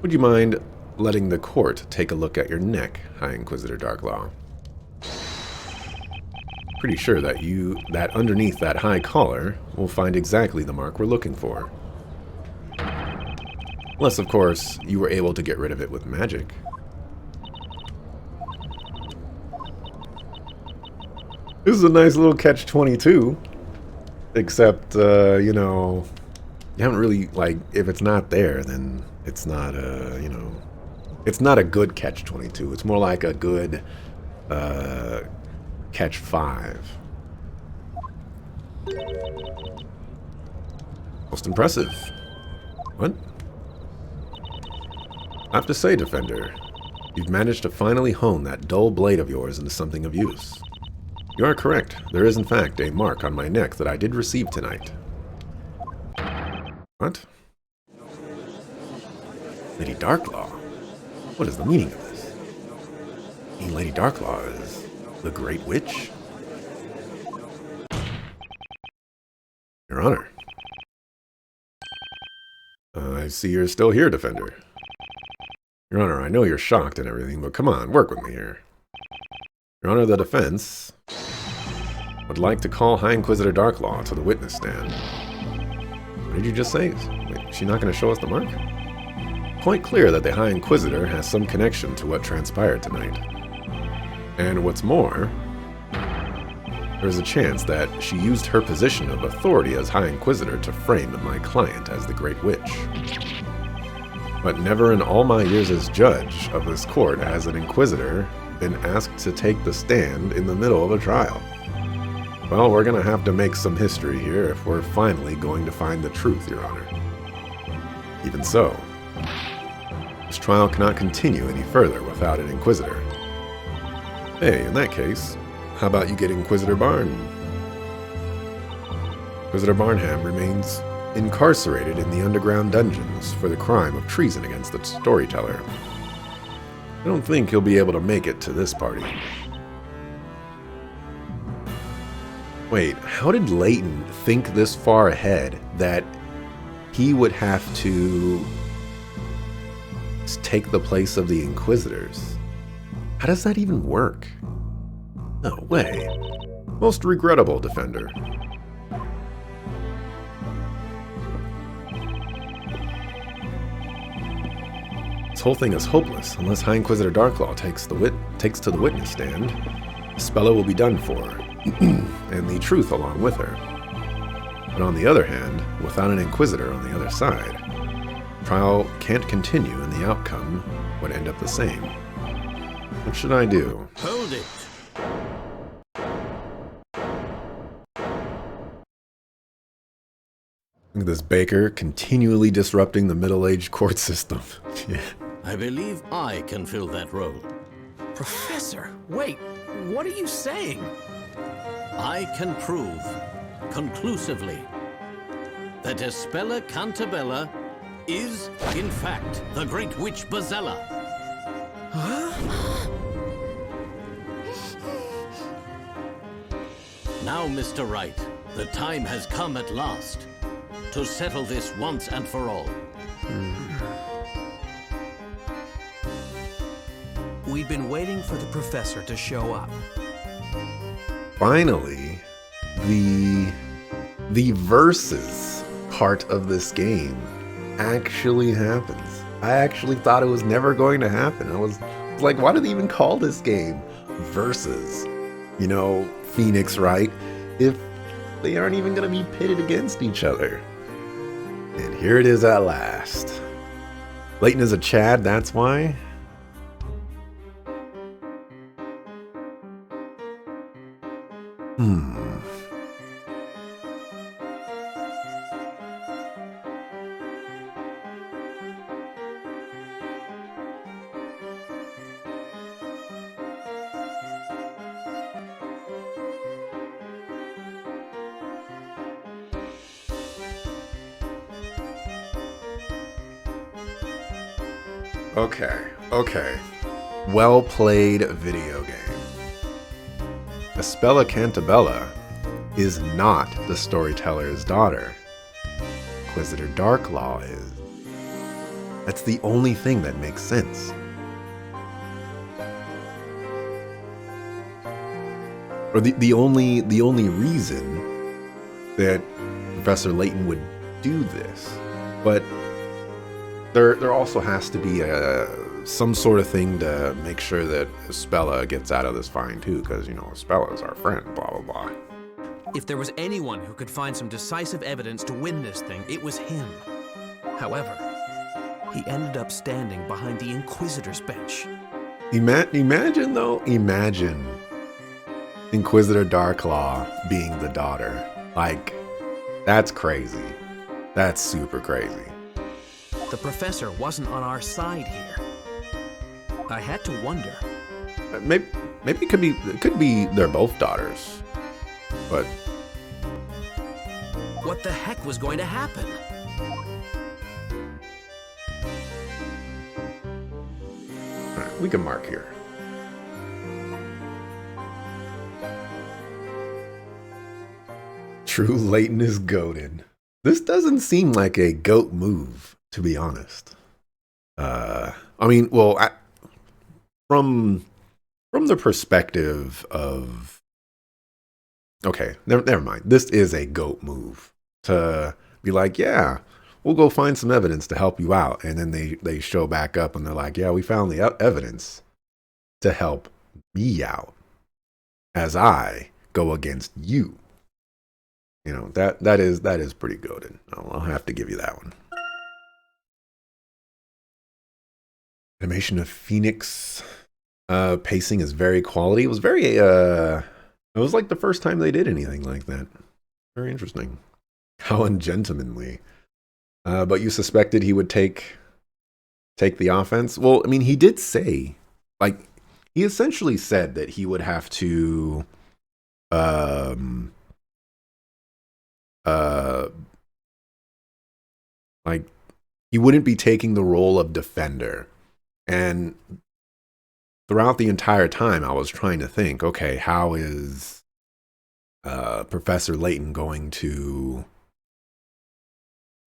A: Would you mind letting the court take a look at your neck, High Inquisitor Darklaw? Pretty sure that underneath that high collar, we'll find exactly the mark we're looking for. Unless, of course, you were able to get rid of it with magic. This is a nice little catch-22. Except, you know, you haven't really, like, if it's not there, then it's not, you know, it's not a good catch-22. It's more like a good, catch-5. Most impressive. What? I have to say, Defender, you've managed to finally hone that dull blade of yours into something of use. You are correct. There is, in fact, a mark on my neck that I did receive tonight. What? Lady Darklaw? What is the meaning of this? You mean Lady Darklaw is the Great Witch? Your Honor. I see you're still here, Defender. Your Honor, I know you're shocked and everything, but come on, work with me here. Your Honor, the defense would like to call High Inquisitor Darklaw to the witness stand. What did you just say? Wait, is she not going to show us the mark? Quite clear that the High Inquisitor has some connection to what transpired tonight. And what's more, there's a chance that she used her position of authority as High Inquisitor to frame my client as the Great Witch. But never in all my years as judge of this court has an Inquisitor been asked to take the stand in the middle of a trial. Well, we're going to have to make some history here if we're finally going to find the truth, Your Honor. Even so, this trial cannot continue any further without an Inquisitor. Hey, in that case, how about you get Inquisitor Barn? Inquisitor Barnham remains incarcerated in the underground dungeons for the crime of treason against the storyteller. I don't think he'll be able to make it to this party. Wait, how did Layton think this far ahead that he would have to take the place of the Inquisitors? How does that even work? No way. Most regrettable, Defender. This whole thing is hopeless unless High Inquisitor Darklaw takes to the witness stand. Spella will be done for, and the truth along with her. But on the other hand, without an Inquisitor on the other side, trial can't continue and the outcome would end up the same. What should I do?
C: Hold it.
A: Look at this baker continually disrupting the middle-aged court system. Yeah.
C: I believe I can fill that role.
D: Professor, wait, what are you saying?
C: I can prove, conclusively, that Espella Cantabella is, in fact, the Great Witch Bazella. Now, Mr. Wright, the time has come at last to settle this once and for all.
D: We've been waiting for the professor to show up.
A: Finally, the versus part of this game actually happens. I actually thought it was never going to happen. I was like, why do they even call this game versus? You know, Phoenix, Wright, if they aren't even going to be pitted against each other. And here it is at last. Layton is a Chad, that's why. Okay. Well played video game. Espella Cantabella is not the storyteller's daughter. Inquisitor Darklaw is. That's the only thing that makes sense. Or the only reason that Professor Layton would do this. But there also has to be some sort of thing to make sure that Spella gets out of this fine too, because, you know, Spella's our friend, blah, blah, blah.
D: If there was anyone who could find some decisive evidence to win this thing, it was him. However, he ended up standing behind the Inquisitor's bench.
A: Imagine Inquisitor Darklaw being the daughter. Like, that's crazy. That's super crazy.
D: The professor wasn't on our side here. I had to wonder.
A: Maybe it could be they're both daughters. But
D: what the heck was going to happen?
A: all right, we can mark here. True Layton is goated. This doesn't seem like a goat move, to be honest. I mean, well, from the perspective of, okay, never mind. This is a goat move to be like, yeah, we'll go find some evidence to help you out, and then they show back up and they're like, yeah, we found the evidence to help me out as I go against you. You know, that is pretty goated. I'll have to give you that one. Animation of Phoenix pacing is very quality. It was very it was like the first time they did anything like that. Very interesting. How ungentlemanly. But you suspected he would take the offense? Well, I mean, he did say, like, he essentially said that he would have to like, he wouldn't be taking the role of defender. And throughout the entire time, I was trying to think, okay, how is Professor Layton going to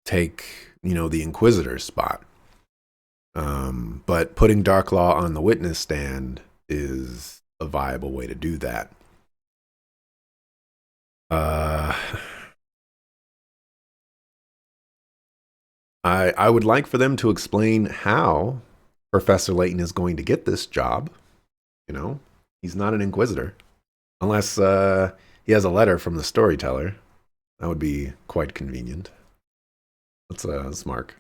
A: take, you know, the Inquisitor's spot? But putting Darklaw on the witness stand is a viable way to do that. I would like for them to explain how Professor Layton is going to get this job. You know, he's not an Inquisitor. Unless he has a letter from the storyteller. That would be quite convenient. Let's mark.